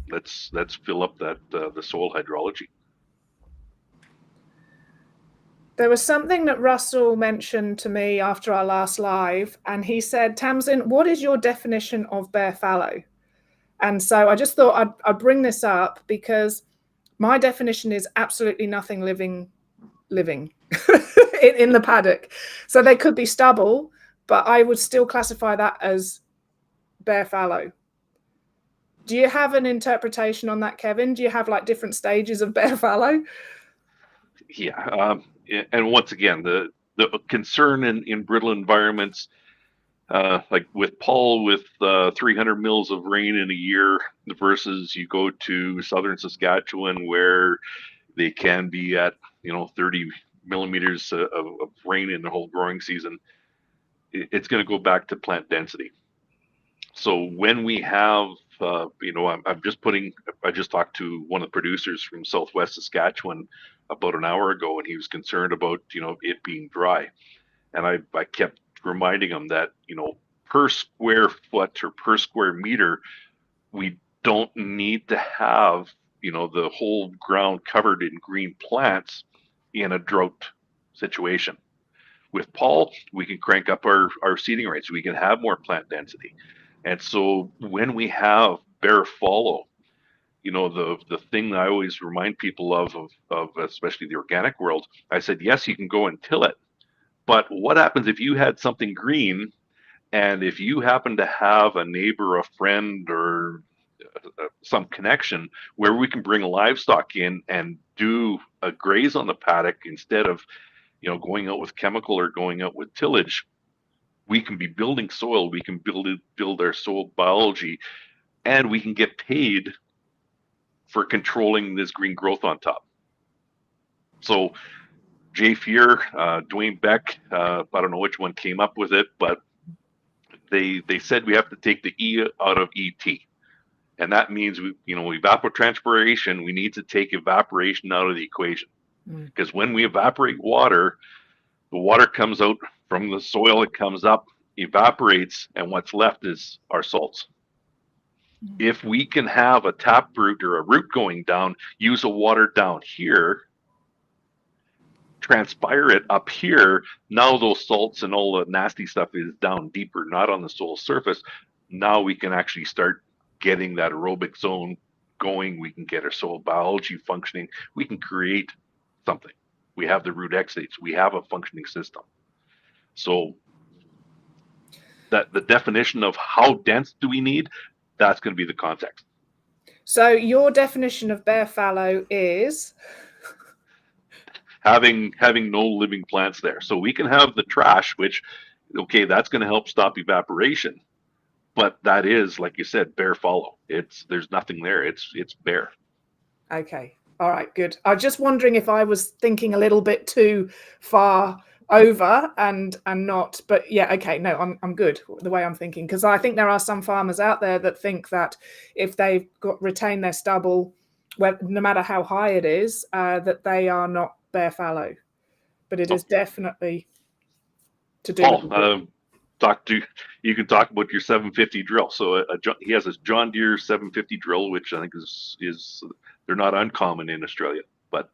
let's fill up that the soil hydrology. There was something that Russell mentioned to me after our last live, and he said, Tamzin, what is your definition of bare fallow? And so I just thought I'd bring this up because my definition is absolutely nothing living in the paddock. So they could be stubble, but I would still classify that as bare fallow. Do you have an interpretation on that, Kevin? Do you have like different stages of bare fallow? Yeah. And once again, the concern in brittle environments, like with Paul, with 300 mils of rain in a year versus you go to southern Saskatchewan where they can be at 30 millimeters of rain in the whole growing season. It's going to go back to plant density. So when we have, I just talked to one of the producers from Southwest Saskatchewan about an hour ago, and he was concerned about, it being dry. And I kept reminding him that, per square foot or per square meter, we don't need to have, the whole ground covered in green plants in a drought situation. With Paul, we can crank up our seeding rates. We can have more plant density. And so when we have bare fallow, the thing that I always remind people of especially the organic world, I said, yes, you can go and till it. But what happens if you had something green, and if you happen to have a neighbor, a friend, or some connection where we can bring livestock in and do a graze on the paddock instead of going out with chemical or going out with tillage, we can be building soil, we can build our soil biology, and we can get paid for controlling this green growth on top. So Jay Fear, Dwayne Beck, I don't know which one came up with it, but they said we have to take the E out of ET. And that means evapotranspiration, we need to take evaporation out of the equation. Because when we evaporate water, the water comes out from the soil, it comes up, evaporates, and what's left is our salts. If we can have a tap root or a root going down, use the water down here, transpire it up here, now those salts and all the nasty stuff is down deeper, not on the soil surface. Now we can actually start getting that aerobic zone going. We can get our soil biology functioning. We can create something. We have the root exudates. We have a functioning system. So that the definition of how dense do we need, that's going to be the context. So your definition of bare fallow is having no living plants there. So we can have the trash, which, okay, that's going to help stop evaporation. But that is, like you said, bare fallow. There's nothing there. It's bare. Okay. All right, good. I was just wondering if I was thinking a little bit too far over and not, but yeah, okay, no, I'm good the way I'm thinking, because I think there are some farmers out there that think that if they've retained their stubble, no matter how high it is, that they are not bare fallow, but it is definitely to do. You can talk about your 750 drill. So he has his John Deere 750 drill, which I think is they're not uncommon in Australia. But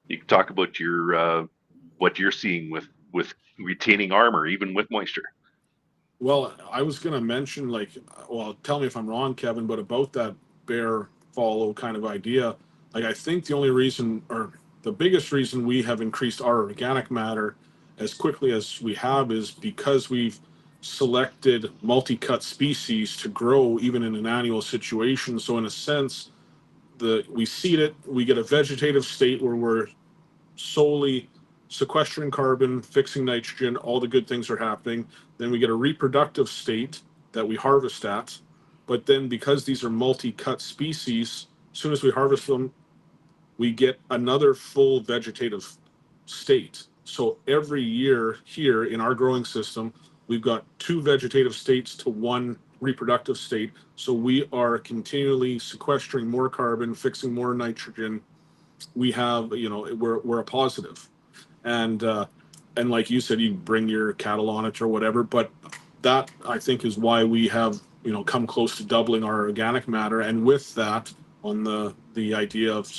you can talk about your what you're seeing with retaining armor, even with moisture. Well, I was going to mention, tell me if I'm wrong, Kevin, but about that bare fallow kind of idea. I think the only reason, or the biggest reason we have increased our organic matter as quickly as we have is because we've selected multi-cut species to grow even in an annual situation. So in a sense, we seed it, we get a vegetative state where we're solely sequestering carbon, fixing nitrogen, all the good things are happening. Then we get a reproductive state that we harvest at. But then because these are multi-cut species, as soon as we harvest them, we get another full vegetative state. So every year here in our growing system, we've got 2 vegetative states to 1 reproductive state. So we are continually sequestering more carbon, fixing more nitrogen. We have, we're a positive. And like you said, you bring your cattle on it or whatever. But that, I think, is why we have, come close to doubling our organic matter. And with that, on the idea of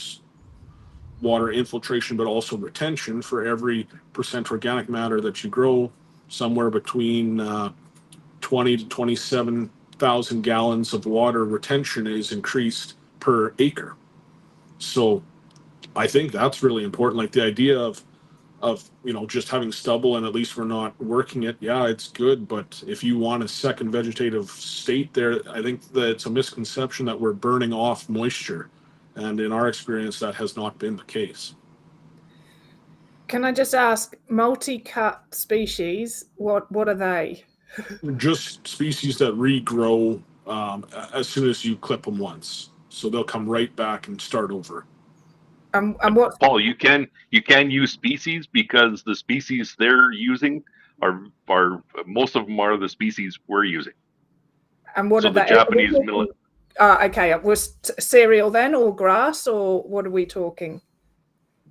water infiltration, but also retention, for every % organic matter that you grow, somewhere between 20 to 27,000 gallons of water retention is increased per acre. So I think that's really important. Like the idea of just having stubble and at least we're not working it. Yeah, it's good. But if you want a second vegetative state there, I think that it's a misconception that we're burning off moisture. And in our experience, that has not been the case. Can I just ask, multi-cut species, what are they? Just species that regrow as soon as you clip them once. So they'll come right back and start over. And what? Paul, you can use species because the species they're using are most of them are the species we're using. And what So are the they? Japanese millet. Okay, was cereal then, or grass, or what are we talking?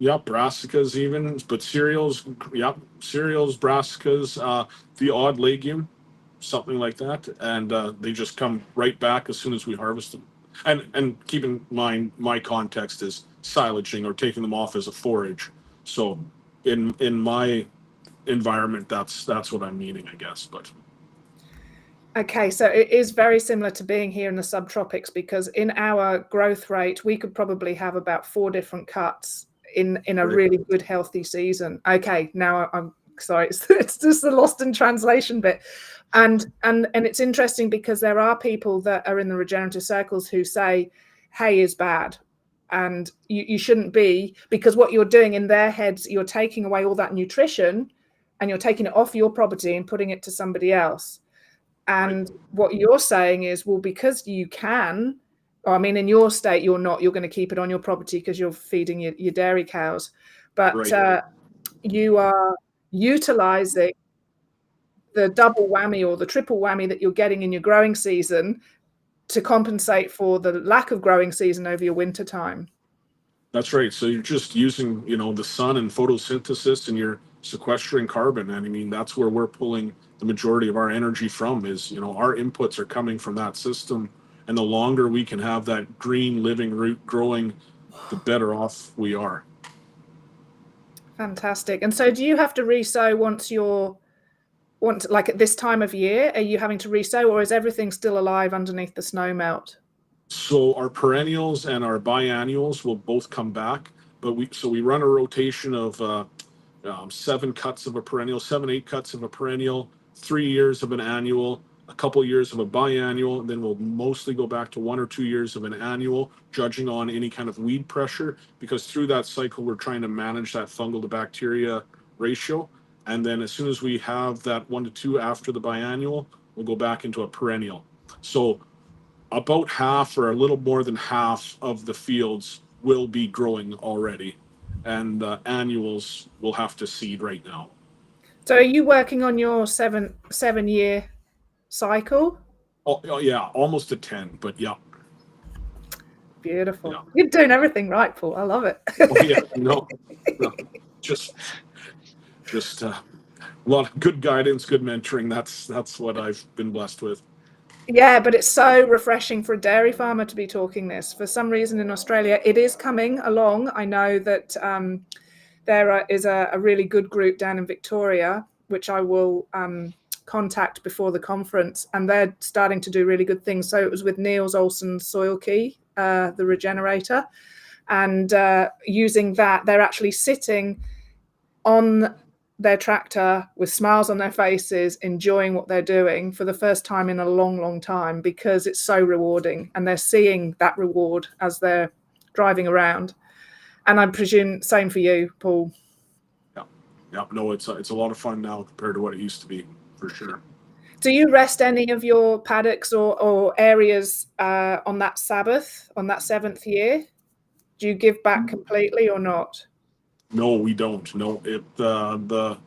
Yep, brassicas even, but cereals. Yep, cereals, brassicas, the odd legume, something like that, and they just come right back as soon as we harvest them. And keep in mind, my context is silaging or taking them off as a forage. So in my environment, that's what I'm meaning, I guess. But Okay, so it is very similar to being here in the subtropics, because in our growth rate, we could probably have about 4 different cuts in a really good, healthy season. Okay, now I'm sorry, it's just the lost in translation bit. And it's interesting because there are people that are in the regenerative circles who say hay is bad and you shouldn't be, because what you're doing in their heads, you're taking away all that nutrition and you're taking it off your property and putting it to somebody else. And what you're saying is, well, because you can, or I mean, in your state, you're going to keep it on your property because you're feeding your dairy cows, but you are utilizing the double whammy or the triple whammy that you're getting in your growing season to compensate for the lack of growing season over your winter time. that's right. So you're just using, the sun and photosynthesis, and you're sequestering carbon. And I mean, that's where we're pulling the majority of our energy from is, our inputs are coming from that system. And the longer we can have that green living root growing, the better off we are. Fantastic. And so do you have to resow once like at this time of year? Are you having to resow, or is everything still alive underneath the snow melt? So our perennials and our biannuals will both come back, but we run a rotation of 7 cuts of a perennial, 8 cuts of a perennial, 3 years of an annual, a couple years of a biannual, and then we'll mostly go back to 1 or 2 years of an annual, judging on any kind of weed pressure, because through that cycle we're trying to manage that fungal to bacteria ratio. And then as soon as we have that 1 to 2 after the biannual, we'll go back into a perennial. So about half or a little more than half of the fields will be growing already, and the annuals will have to seed right now. So are you working on your 7-year cycle? Oh yeah, almost a 10, but yeah. Beautiful. Yeah. You're doing everything right, Paul. I love it. Oh yeah, no, just a lot of good guidance, good mentoring. That's what I've been blessed with. Yeah, but it's so refreshing for a dairy farmer to be talking this. For some reason in Australia, it is coming along. I know that there is a really good group down in Victoria, which I will contact before the conference, and they're starting to do really good things. So it was with Niels Olsen's Soil Key, the regenerator, and using that, they're actually sitting on their tractor with smiles on their faces, enjoying what they're doing for the first time in a long, long time, because it's so rewarding, and they're seeing that reward as they're driving around. And I presume same for you, Paul. Yeah. No, it's a lot of fun now compared to what it used to be, for sure. Do you rest any of your paddocks or areas on that Sabbath, on that 7th year? Do you give back completely or not? No, we don't. No, the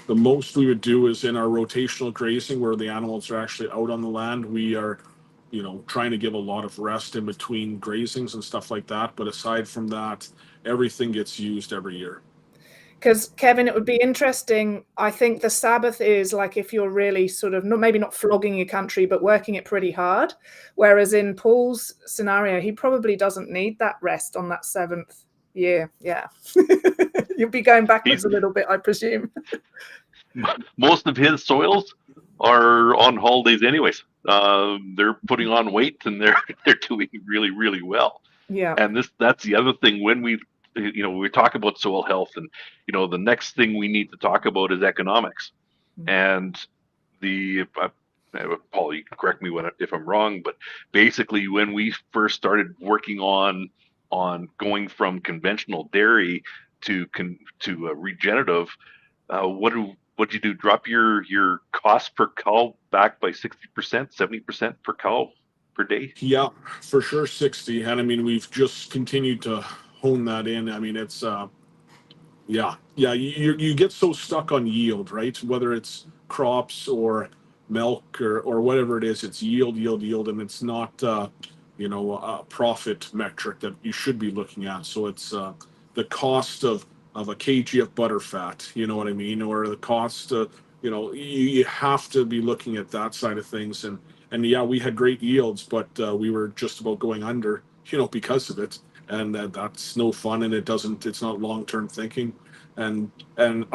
most we would do is in our rotational grazing, where the animals are actually out on the land. We are, trying to give a lot of rest in between grazings and stuff like that. But aside from that, everything gets used every year. Because, Kevin, it would be interesting. I think the Sabbath is like if you're really sort of maybe not flogging your country, but working it pretty hard. Whereas in Paul's scenario, he probably doesn't need that rest on that 7th year. Yeah. You'll be going backwards a little bit, I presume. Most of his soils are on holidays anyways. They're putting on weight and they're doing really, really well. Yeah. And that's the other thing when we talk about soil health, and the next thing we need to talk about is economics. And Paul, you can correct me if I'm wrong, but basically when we first started working on going from conventional dairy to regenerative, what'd you do? Drop your cost per cow back by 60%, 70% per cow per day? Yeah, for sure, 60. And I mean, we've just continued to hone that in. I mean, it's yeah, you get so stuck on yield, right? Whether it's crops or milk or whatever it is, it's yield, and it's not a profit metric that you should be looking at. So it's the cost of a kg of butter fat, you know what I mean, or the cost you have to be looking at that side of things. And yeah, we had great yields, but we were just about going under, because of it. And that's no fun, and it's not long-term thinking. And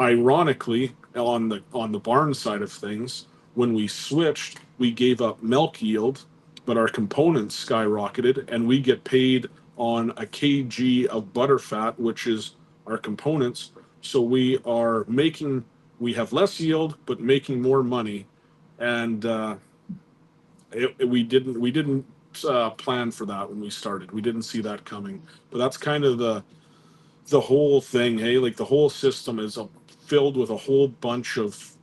ironically, on the barn side of things, when we switched, we gave up milk yield, but our components skyrocketed, and we get paid on a kg of butter fat, which is our components. So we have less yield, but making more money. And we didn't plan for that when we started. We didn't see that coming. But that's kind of the whole thing. Hey, like the whole system is filled with a whole bunch of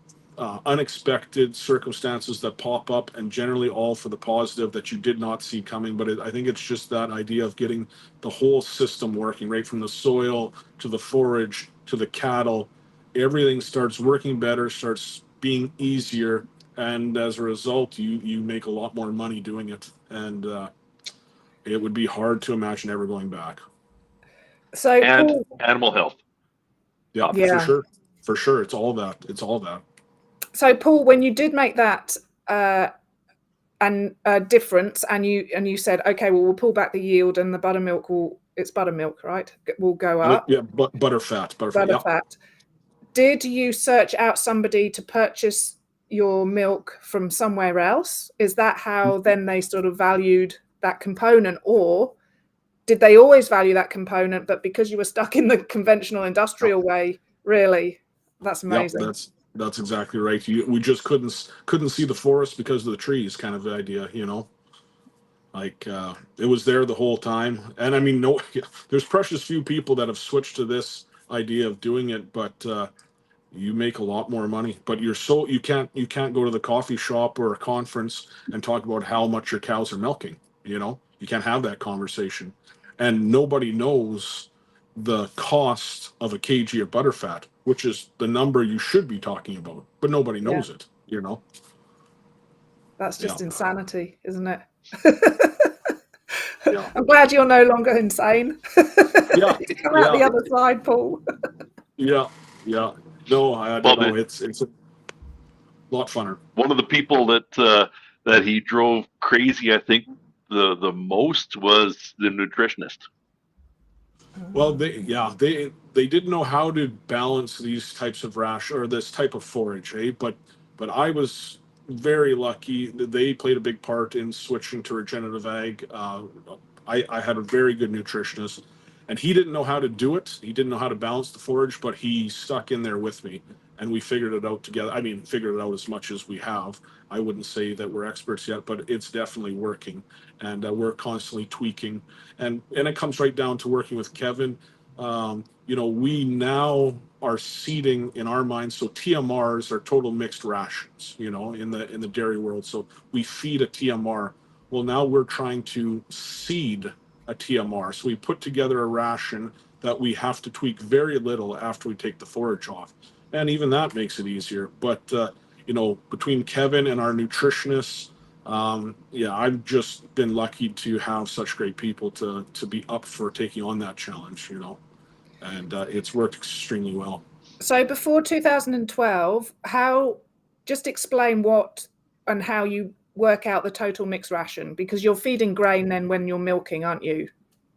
unexpected circumstances that pop up, and generally all for the positive that you did not see coming. But I think it's just that idea of getting the whole system working, right from the soil to the forage to the cattle. Everything starts working better, starts being easier, and as a result, you make a lot more money doing it. And it would be hard to imagine ever going back. So And Paul, animal health. Yeah, yeah. for sure. It's all that. So Paul, when you did make that difference, and you said, okay, well, we'll pull back the yield, and the buttermilk it's buttermilk, right? Will go up. Yeah, butterfat. Butterfat. Did you search out somebody to purchase your milk from somewhere else? Is that how then they sort of valued that component, or did they always value that component, but because you were stuck in the conventional industrial way, really? That's amazing. Yep, that's exactly right. We just couldn't see the forest because of the trees, kind of the idea, Like it was there the whole time. And I mean, there's precious few people that have switched to this idea of doing it, but you make a lot more money. But you can't go to the coffee shop or a conference and talk about how much your cows are milking. You can't have that conversation, and nobody knows the cost of a kg of butterfat, which is the number you should be talking about, but nobody knows it. That's just insanity, isn't it? Yeah. I'm glad you're no longer insane. Yeah. You come out the other side, Paul. Yeah. No, I don't know. It's a lot funner. One of the people that he drove crazy, I think, the most was the nutritionist. Well, they didn't know how to balance these types of or this type of forage, But I was very lucky that they played a big part in switching to regenerative ag. I had a very good nutritionist, and he didn't know how to do it. He didn't know how to balance the forage, but he stuck in there with me, and we figured it out together. I mean, figured it out as much as we have. I wouldn't say that we're experts yet, but it's definitely working, and we're constantly tweaking. And it comes right down to working with Kevin. We now are seeding in our minds. So TMRs are total mixed rations, in the dairy world. So we feed a TMR. Well, now we're trying to seed a TMR. So we put together a ration that we have to tweak very little after we take the forage off. And even that makes it easier. But, between Kevin and our nutritionists, I've just been lucky to have such great people to be up for taking on that challenge, and it's worked extremely well. So before 2012, just explain what and how you work out the total mixed ration, because you're feeding grain then when you're milking, aren't you?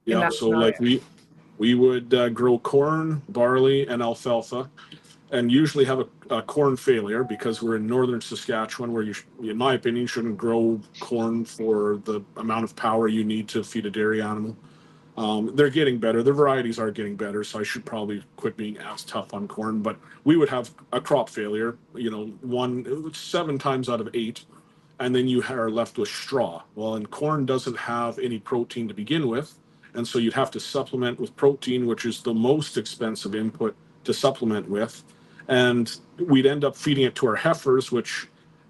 Yeah, so like we would grow corn, barley, and alfalfa, and usually have a corn failure because we're in northern Saskatchewan, where in my opinion, shouldn't grow corn for the amount of power you need to feed a dairy animal. They're getting better. The varieties are getting better, so I should probably quit being as tough on corn. But we would have a crop failure, 7 times out of 8, and then you are left with straw. Well, and corn doesn't have any protein to begin with, And so you'd have to supplement with protein, which is the most expensive input to supplement with. And we'd end up feeding it to our heifers, which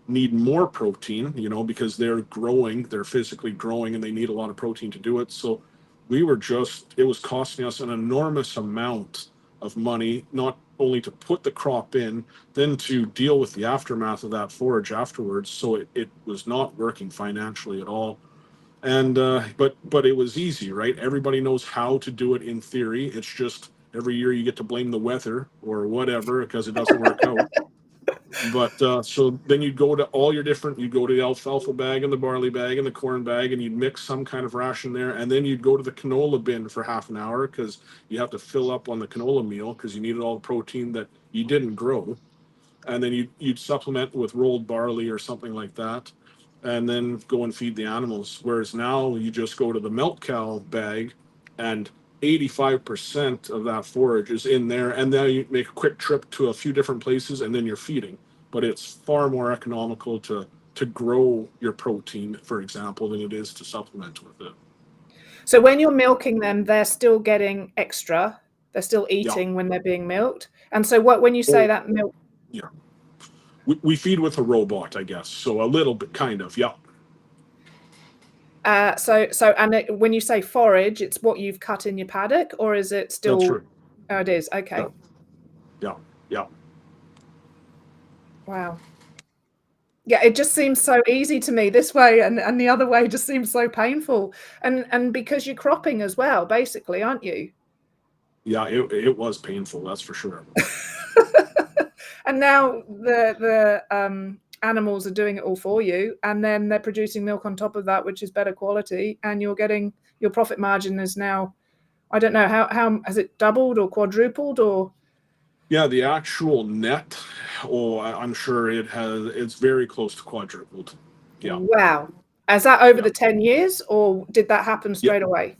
need more protein, because they're growing, they're physically growing, and they need a lot of protein to do it. So it was costing us an enormous amount of money, not only to put the crop in, then to deal with the aftermath of that forage afterwards. So it was not working financially at all. And but it was easy, right? Everybody knows how to do it in theory. It's just every year you get to blame the weather or whatever because it doesn't work out. But so then you'd go to you'd go to the alfalfa bag and the barley bag and the corn bag, and you'd mix some kind of ration there, and then you'd go to the canola bin for half an hour because you have to fill up on the canola meal because you needed all the protein that you didn't grow, and then you'd supplement with rolled barley or something like that, and then go and feed the animals. Whereas now you just go to the milk cow bag, and 85% of that forage is in there, and then you make a quick trip to a few different places, and then you're feeding. But it's far more economical to grow your protein, for example, than it is to supplement with it. So when you're milking them, they're still getting extra. They're still eating Yeah. when they're being milked. And so when you say that milk, Yeah, we feed with a robot, I guess. So a little bit, kind of, yeah. When you say forage, it's what you've cut in your paddock, or is it still? That's right. Oh, it is. Okay. Yeah. Wow. Yeah, it just seems so easy to me this way, and the other way just seems so painful. And because you're cropping as well, basically, aren't you? Yeah, it was painful, that's for sure. And now the animals are doing it all for you, and then they're producing milk on top of that, which is better quality, and you're getting your profit margin is now, I don't know, how has it doubled or quadrupled or? Yeah, the actual net, I'm sure it's very close to quadrupled. Yeah. Wow. Is that over the 10 years, or did that happen straight away?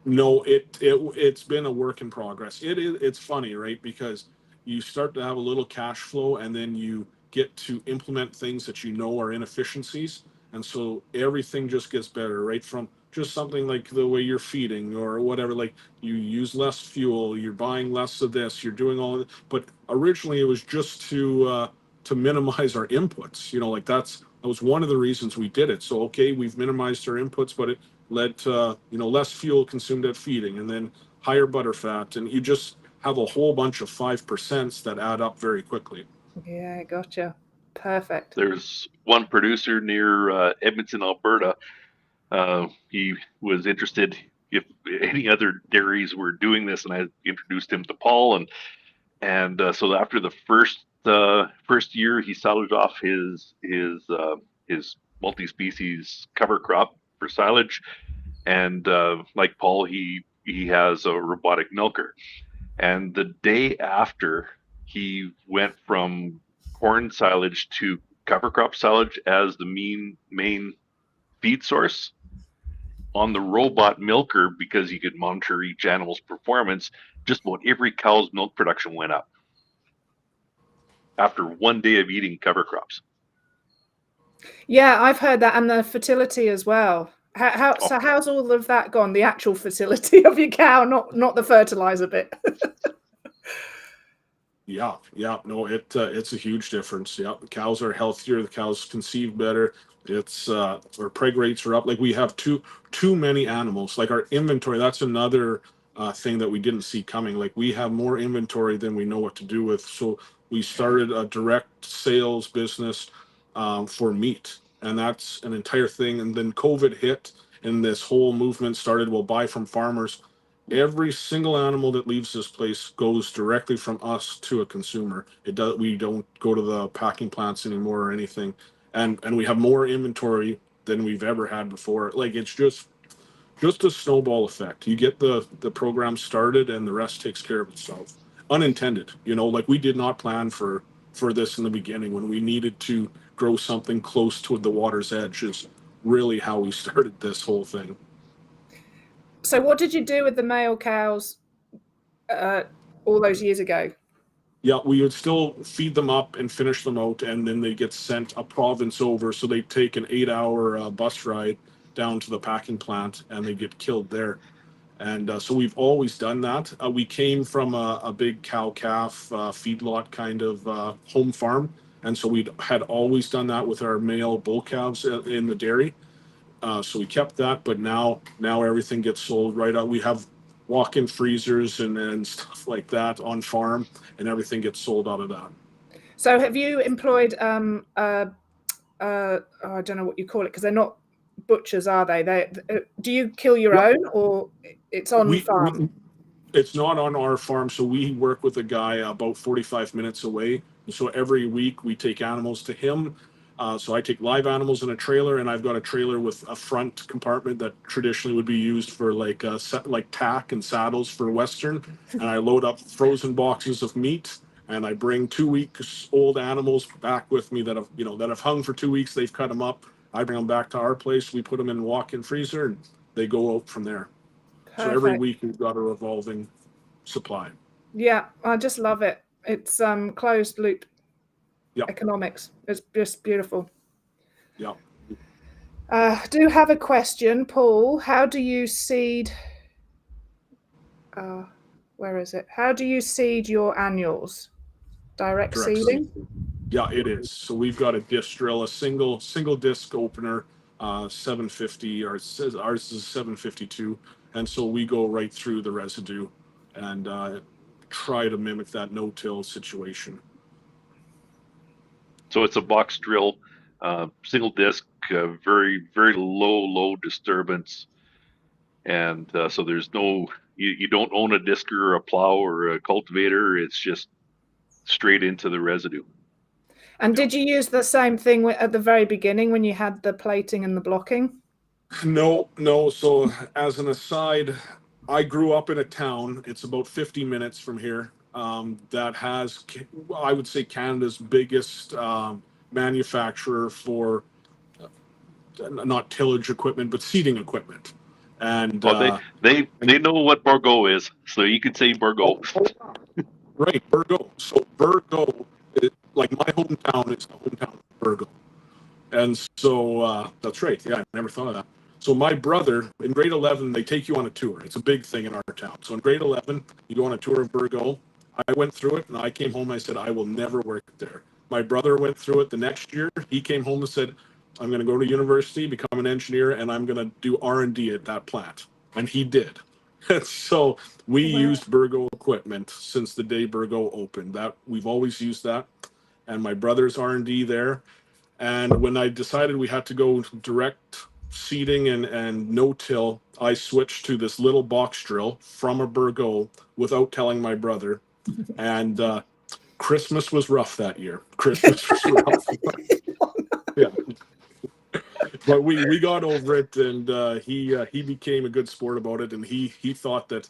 No, it's been a work in progress. It's funny, right? Because you start to have a little cash flow, and then you get to implement things that are inefficiencies, and so everything just gets better, right? From just something like the way you're feeding or whatever, like you use less fuel, you're buying less of this, you're doing all of it. But originally it was just to minimize our inputs. Like that was one of the reasons we did it. So okay, we've minimized our inputs, but it led to less fuel consumed at feeding, and then higher butter fat, and you just have a whole bunch of 5% that add up very quickly. Yeah, gotcha. Perfect. There's one producer near Edmonton, Alberta. He was interested if any other dairies were doing this, and I introduced him to Paul, and so after the first year, he salvaged off his multi-species cover crop for silage, and like Paul, he has a robotic milker, and the day after he went from corn silage to cover crop silage as the main feed source on the robot milker, because he could monitor each animal's performance, just about every cow's milk production went up after one day of eating cover crops. Yeah, I've heard that, and the fertility as well. So how's all of that gone? The actual fertility of your cow, not the fertilizer bit. Yeah, no, it's a huge difference. Yeah, the cows are healthier, the cows conceive better. It's our preg rates are up. Like we have too many animals. Like our inventory, that's another thing that we didn't see coming. Like we have more inventory than we know what to do with. So we started a direct sales business for meat, and that's an entire thing. And then COVID hit, and this whole movement started. We'll buy from farmers. Every single animal that leaves this place goes directly from us to a consumer. We don't go to the packing plants anymore or anything, and we have more inventory than we've ever had before. Like it's just a snowball effect. You get the program started, and the rest takes care of itself. Unintended, like we did not plan for this in the beginning. When we needed to grow something close to the water's edge is really how we started this whole thing. So what did you do with the male cows all those years ago? Yeah, we would still feed them up and finish them out, and then they get sent a province over. So they take an 8-hour bus ride down to the packing plant, and they get killed there. And so we've always done that. We came from a big cow-calf feedlot kind of home farm. And so we had always done that with our male bull calves in the dairy. So we kept that, but now everything gets sold right out. We have walk-in freezers and stuff like that on farm, and everything gets sold out of that. So have you employed, I don't know what you call it, because they're not butchers, are they? Do you kill your own, or it's on farm? It's not on our farm, so we work with a guy about 45 minutes away. So every week we take animals to him. So I take live animals in a trailer, and I've got a trailer with a front compartment that traditionally would be used for like tack and saddles for Western. And I load up frozen boxes of meat, and I bring 2 weeks old animals back with me that have hung for 2 weeks. They've cut them up. I bring them back to our place. We put them in a walk-in freezer, and they go out from there. Perfect. So every week we've got a revolving supply. Yeah, I just love it. It's closed loop economics. It's just beautiful. Yeah. Do have a question, Paul. How do you seed? Where is it? How do you seed your annuals? Direct seeding? Yeah, it is. So we've got a disc drill, a single disc opener, 750, or it says ours is 752, and so we go right through the residue and try to mimic that no-till situation. So it's a box drill, single disc, very, very low disturbance. And so there's you don't own a discer or a plow or a cultivator. It's just straight into the residue. And did you use the same thing at the very beginning when you had the plating and the blocking? No. So as an aside, I grew up in a town. It's about 50 minutes from here. That has, I would say, Canada's biggest manufacturer for not tillage equipment, but seeding equipment. And they know what Bourgault is, so you could say Bourgault. Right, Bourgault. So Bourgault, like my hometown, is the hometown of Bourgault. And so that's right. Yeah, I never thought of that. So my brother, in grade 11, they take you on a tour. It's a big thing in our town. So in grade 11, you go on a tour of Bourgault. I went through it, and I came home and I said, I will never work there. My brother went through it the next year. He came home and said, I'm going to go to university, become an engineer, and I'm going to do R&D at that plant. And he did. So we used Bourgault equipment since the day Bourgault opened. That we've always used that. And my brother's R&D there. And when I decided we had to go direct seeding and no-till, I switched to this little box drill from a Bourgault without telling my brother. And Christmas was rough that year. Christmas was rough. Yeah. But we got over it, and he became a good sport about it, and he thought that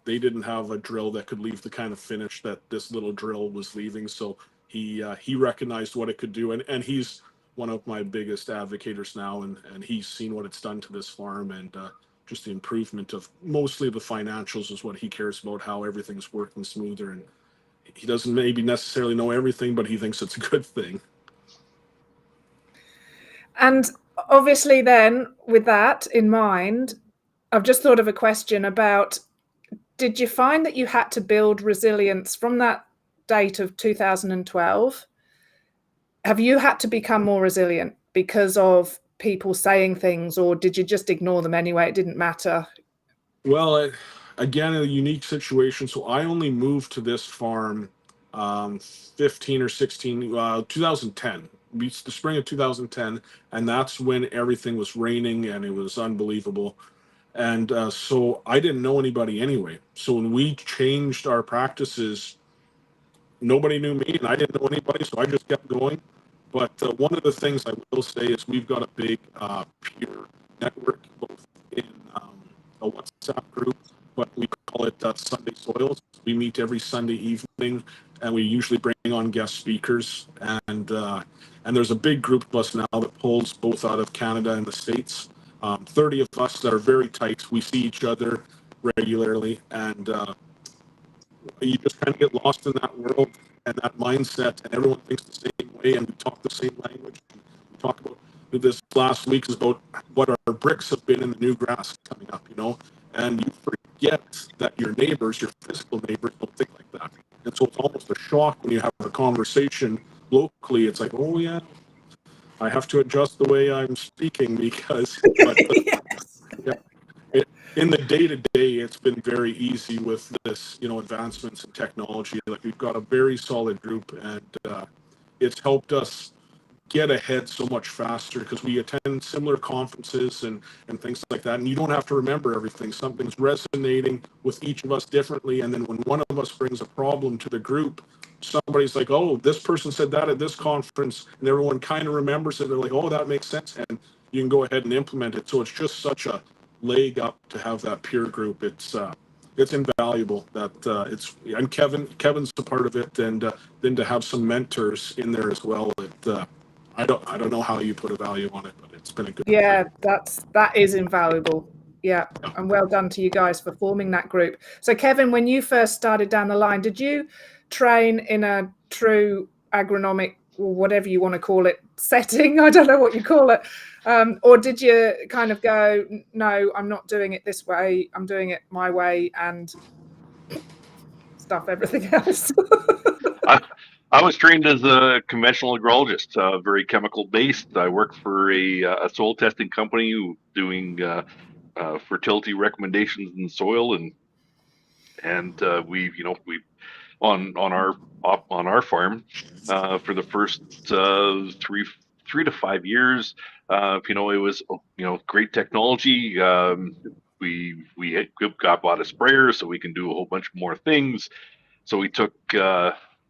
they didn't have a drill that could leave the kind of finish that this little drill was leaving. So he recognized what it could do, and he's one of my biggest advocates now, and he's seen what it's done to this farm, and just the improvement of mostly the financials is what he cares about, how everything's working smoother. And he doesn't maybe necessarily know everything, but he thinks it's a good thing. And obviously then, with that in mind, I've just thought of a question about, did you find that you had to build resilience from that date of 2012? Have you had to become more resilient because of people saying things, or did you just ignore them anyway? It didn't matter. Well, again, a unique situation. So I only moved to this farm 15 or 16, 2010, the spring of 2010. And that's when everything was raining and it was unbelievable. And so I didn't know anybody anyway. So when we changed our practices, nobody knew me and I didn't know anybody. So I just kept going. But one of the things I will say is we've got a big peer network, both in a WhatsApp group, but we call it Sunday Soils. We meet every Sunday evening, and we usually bring on guest speakers. And there's a big group of us now that pulls both out of Canada and the States. 30 of us that are very tight. We see each other regularly, and you just kind of get lost in that world and that mindset, and everyone thinks the same way, and we talk the same language. We talk about this last week is about what our bricks have been in the new grass coming up, and you forget that your neighbors, your physical neighbors, don't think like that. And so it's almost a shock when you have a conversation locally. It's like, oh yeah, I have to adjust the way I'm speaking because, but Yes. yeah, in the day to day, it's been very easy with this, advancements in technology. Like we've got a very solid group, and it's helped us get ahead so much faster because we attend similar conferences and things like that. And you don't have to remember everything. Something's resonating with each of us differently. And then when one of us brings a problem to the group, somebody's like, oh, this person said that at this conference, and everyone kind of remembers it. They're like, oh, that makes sense. And you can go ahead and implement it. So it's just such a leg up to have that peer group. It's invaluable that and Kevin's a part of it, and then to have some mentors in there as well. I don't know how you put a value on it, but it's been a good Yeah, that is invaluable. Yeah, and well done to you guys for forming that group. So Kevin, when you first started down the line, did you train in a true agronomic, or whatever you want to call it, setting? I don't know what you call it. Or did you kind of go, no, I'm not doing it this way, I'm doing it my way, and stuff everything else? I was trained as a conventional agrologist, very chemical based. I worked for a soil testing company doing fertility recommendations in the soil, and we on our farm for the first 3 to 5 years. It was great technology. We got bought a sprayer so we can do a whole bunch more things. So we took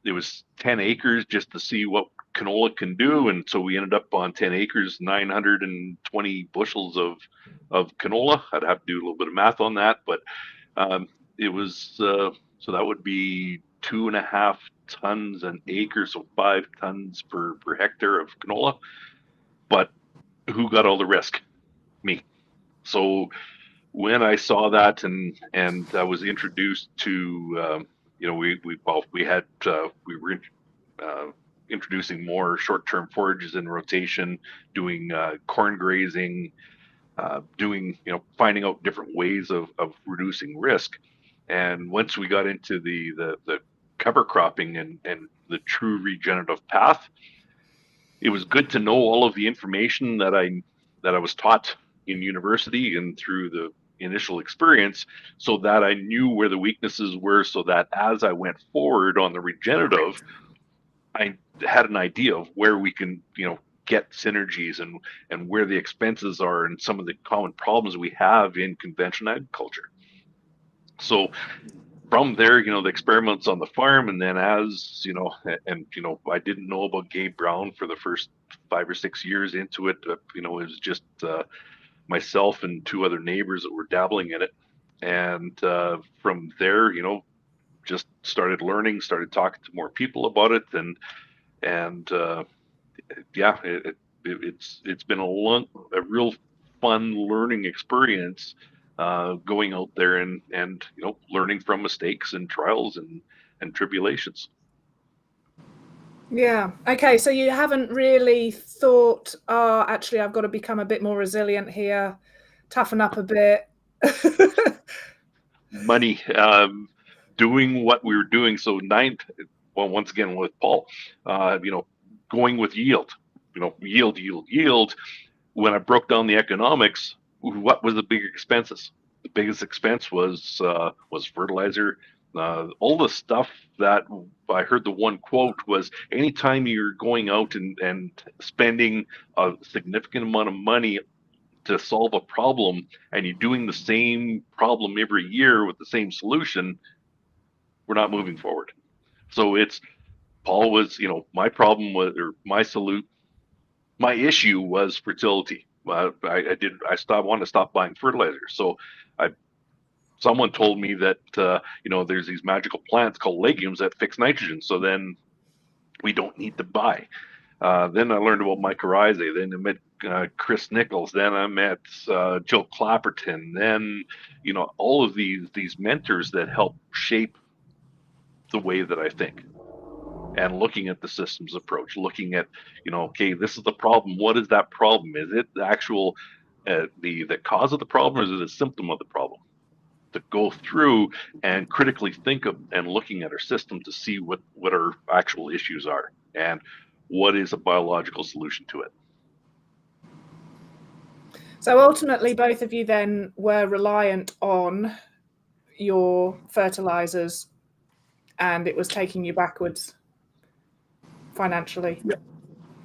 it was 10 acres just to see what canola can do, and so we ended up on 10 acres, 920 bushels of canola. I'd have to do a little bit of math on that, but it was so that would be 2.5 tons an acre, so 5 tons per hectare of canola. But who got all the risk? Me. So when I saw that and I was introduced to we were introducing more short-term forages in rotation, doing corn grazing, doing finding out different ways of reducing risk. And once we got into the cover cropping and the true regenerative path, it was good to know all of the information that I was taught in university and through the initial experience, so that I knew where the weaknesses were, so that as I went forward on the regenerative, I had an idea of where we can get synergies and where the expenses are and some of the common problems we have in conventional agriculture. So from there, the experiments on the farm, and then I didn't know about Gabe Brown for the first 5 or 6 years into it. It was just myself and 2 other neighbors that were dabbling in it, and from there, just started learning, started talking to more people about it, and yeah, it's been a real fun learning experience, going out there and learning from mistakes and trials and tribulations. Yeah. Okay. So you haven't really thought, oh, actually, I've got to become a bit more resilient here, toughen up a bit. Money, doing what we were doing. So once again with Paul, going with yield, yield. When I broke down the economics, what was the big expenses? The biggest expense was fertilizer. All the stuff that I heard, the one quote was, anytime you're going out and spending a significant amount of money to solve a problem, and you're doing the same problem every year with the same solution, we're not moving forward. So Paul was, my problem was, or my issue was fertility. I wanted to stop buying fertilizer. So someone told me that, there's these magical plants called legumes that fix nitrogen. So then we don't need to buy. Then I learned about mycorrhizae. Then I met Chris Nichols. Then I met Jill Clapperton. Then, all of these mentors that help shape the way that I think. And looking at the systems approach, looking at, okay, this is the problem. What is that problem? Is it the actual the cause of the problem, or is it a symptom of the problem? to go through and critically think of and looking at our system to see what our actual issues are and what is a biological solution to it. So ultimately, both of you then were reliant on your fertilizers, and it was taking you backwards financially. Yeah.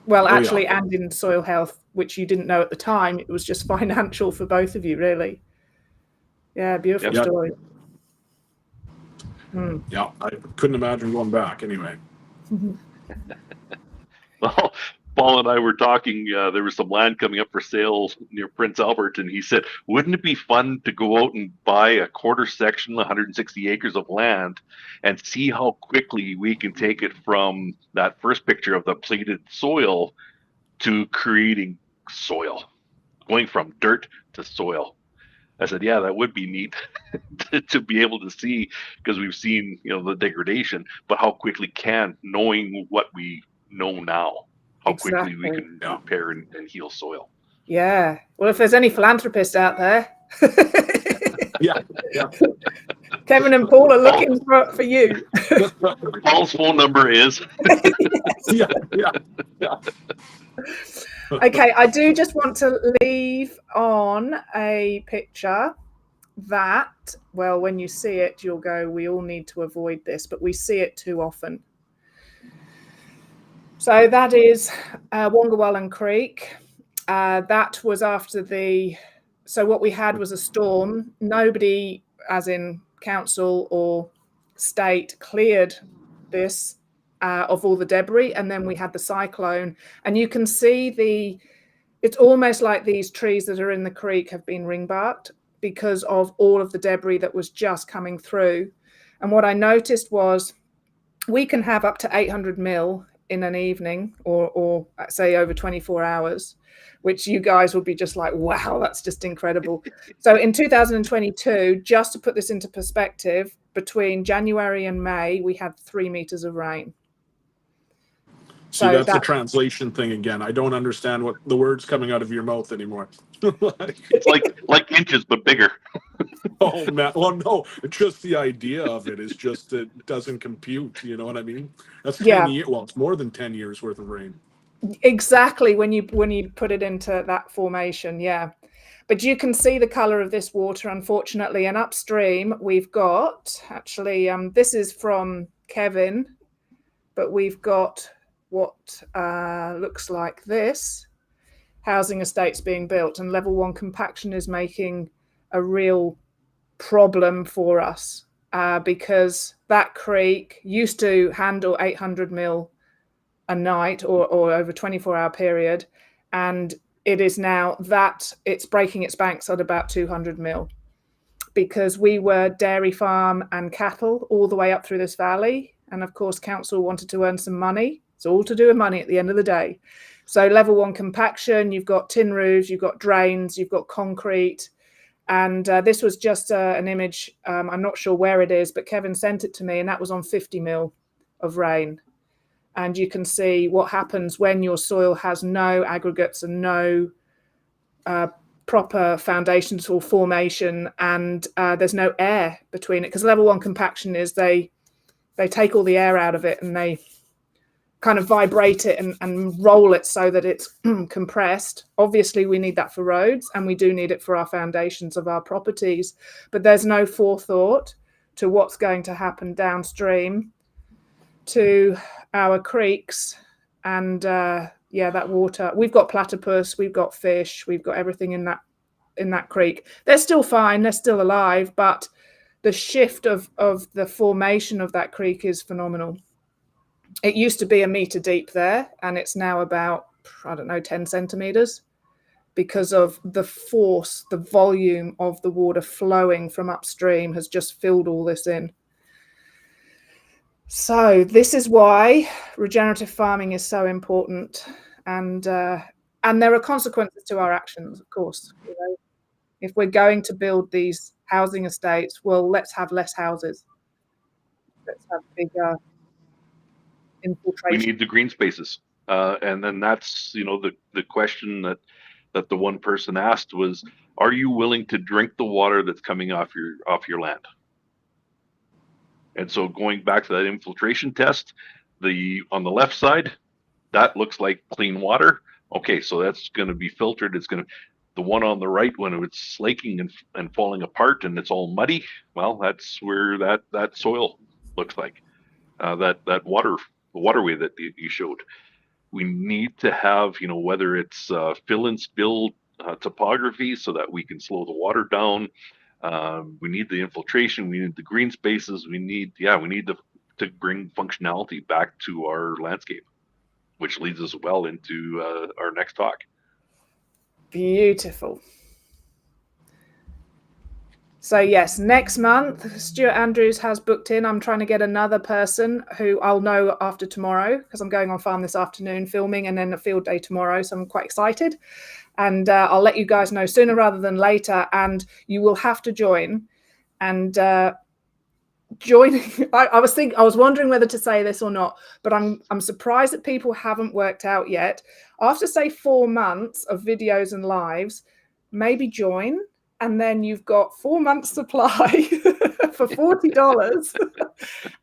Well, Oh, actually, yeah. and in soil health, which you didn't know at the time. It was just financial for both of you, really. Yeah, beautiful Yep. story. Yeah, I couldn't imagine going back anyway. Well, Paul and I were talking, there was some land coming up for sale near Prince Albert, and he said, wouldn't it be fun to go out and buy a quarter section, 160 acres of land, and see how quickly we can take it from that first picture of the depleted soil to creating soil, going from dirt to soil. I said, yeah, that would be neat to be able to see, because we've seen, the degradation, but how quickly knowing what we know now, how quickly we can repair and heal soil. Yeah. Well, if there's any philanthropists out there, Yeah. Kevin and Paul are looking for you. Paul's phone number is. Yeah. Okay, I do just want to leave on a picture that, well, when you see it, you'll go, we all need to avoid this, but we see it too often. So that is Wongawallan Creek. That was after so what we had was a storm. Nobody, as in council or state, cleared this of all the debris, and then we had the cyclone, and you can see it's almost like these trees that are in the creek have been ring barked because of all of the debris that was just coming through. And what I noticed was we can have up to 800 mil in an evening, or say over 24 hours, which you guys would be just like, wow, that's just incredible. So in 2022, just to put this into perspective, between January and May, we had 3 meters of rain. See, that's a translation thing again. I don't understand what the words coming out of your mouth anymore. It's like inches, but bigger. Oh, man. Well, no, just the idea of it is just, it doesn't compute. You know what I mean? That's 10 years. Well, it's more than 10 years worth of rain. Exactly, when you put it into that formation, yeah. But you can see the color of this water, unfortunately. And upstream, we've got, actually, this is from Kevin, but we've got what looks like this housing estates being built, and level 1 compaction is making a real problem for us because that creek used to handle 800 mil a night or over a 24-hour period, and it is now that it's breaking its banks at about 200 mil because we were dairy farm and cattle all the way up through this valley, and of course council wanted to earn some money. It's all to do with money at the end of the day. So level 1 compaction, you've got tin roofs, you've got drains, you've got concrete. And this was just an image. I'm not sure where it is, but Kevin sent it to me, and that was on 50 mil of rain. And you can see what happens when your soil has no aggregates and no proper foundations or formation, and there's no air between it. Because level 1 compaction is they take all the air out of it and they kind of vibrate it and roll it so that it's compressed. Obviously, we need that for roads, and we do need it for our foundations of our properties. But there's no forethought to what's going to happen downstream to our creeks. And that water. We've got platypus, we've got fish, we've got everything in that creek. They're still fine, they're still alive, but the shift of the formation of that creek is phenomenal. It used to be 1 meter deep there, and it's now about, 10 centimeters because of the force, the volume of the water flowing from upstream has just filled all this in. So this is why regenerative farming is so important, and there are consequences to our actions, of course. If we're going to build these housing estates, well, let's have less houses. Let's have bigger infiltration. We need the green spaces, and then that's the question that that the one person asked was, "Are you willing to drink the water that's coming off your land?" And so going back to that infiltration test, on the left side, that looks like clean water. Okay, so that's going to be filtered. The one on the right, when it's slaking and falling apart and it's all muddy, well, that's where that soil looks like. The waterway that you showed. We need to have, whether it's fill and spill topography so that we can slow the water down. We need the infiltration. We need the green spaces. We need to bring functionality back to our landscape, which leads us well into our next talk. Beautiful. So yes, next month, Stuart Andrews has booked in. I'm trying to get another person who I'll know after tomorrow, because I'm going on farm this afternoon filming and then a field day tomorrow. So I'm quite excited. And I'll let you guys know sooner rather than later. And you will have to join. And joining, I was wondering whether to say this or not, but I'm surprised that people haven't worked out yet. After, say, 4 months of videos and lives, maybe join. And then you've got 4 months supply for $40.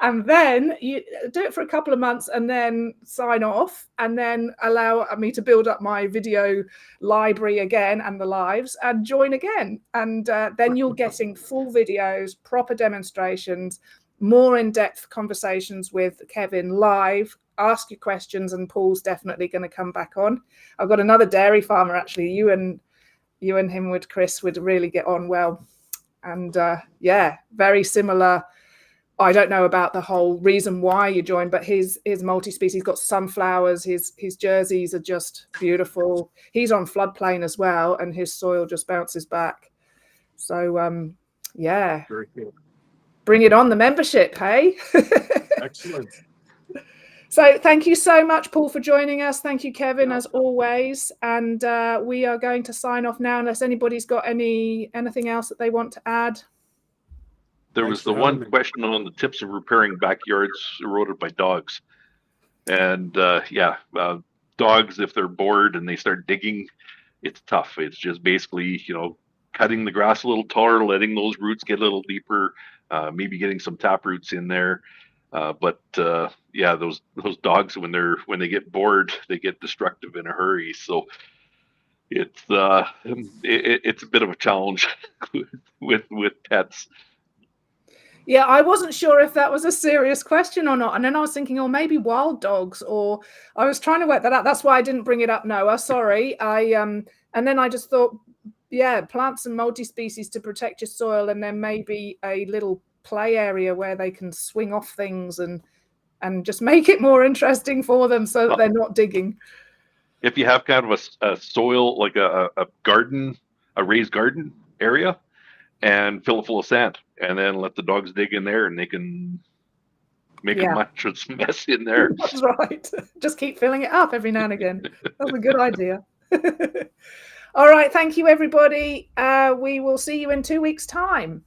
And then you do it for a couple of months and then sign off, and then allow me to build up my video library again and the lives, and join again. And then you're getting full videos, proper demonstrations, more in-depth conversations with Kevin live. Ask your questions, and Paul's definitely going to come back on. I've got another dairy farmer, actually. You and him with Chris would really get on well. And yeah, very similar. I don't know about the whole reason why you joined, but his multi-species, got sunflowers. His jerseys are just beautiful. He's on floodplain as well, and his soil just bounces back. So yeah, Very cool. Bring it on, the membership, hey? Excellent. So thank you so much, Paul, for joining us. Thank you, Kevin, as always. And we are going to sign off now, unless anybody's got anything else that they want to add. There was the one question on the tips of repairing backyards eroded by dogs. And dogs, if they're bored and they start digging, it's tough. It's just basically, cutting the grass a little taller, letting those roots get a little deeper, maybe getting some tap roots in there. But those dogs, when they get bored, they get destructive in a hurry. So it's a bit of a challenge with pets. Yeah, I wasn't sure if that was a serious question or not. And then I was thinking, maybe wild dogs, or I was trying to work that out. That's why I didn't bring it up, Noah. Sorry. And then I just thought, plant some multi-species to protect your soil, and then maybe a little play area where they can swing off things and just make it more interesting for them, so that they're not digging. If you have kind of a soil, like a garden, a raised garden area, and fill it full of sand, and then let the dogs dig in there, and they can make a much mess in there. That's right. Just keep filling it up every now and again. That's a good idea. All right. Thank you, everybody. We will see you in 2 weeks' time.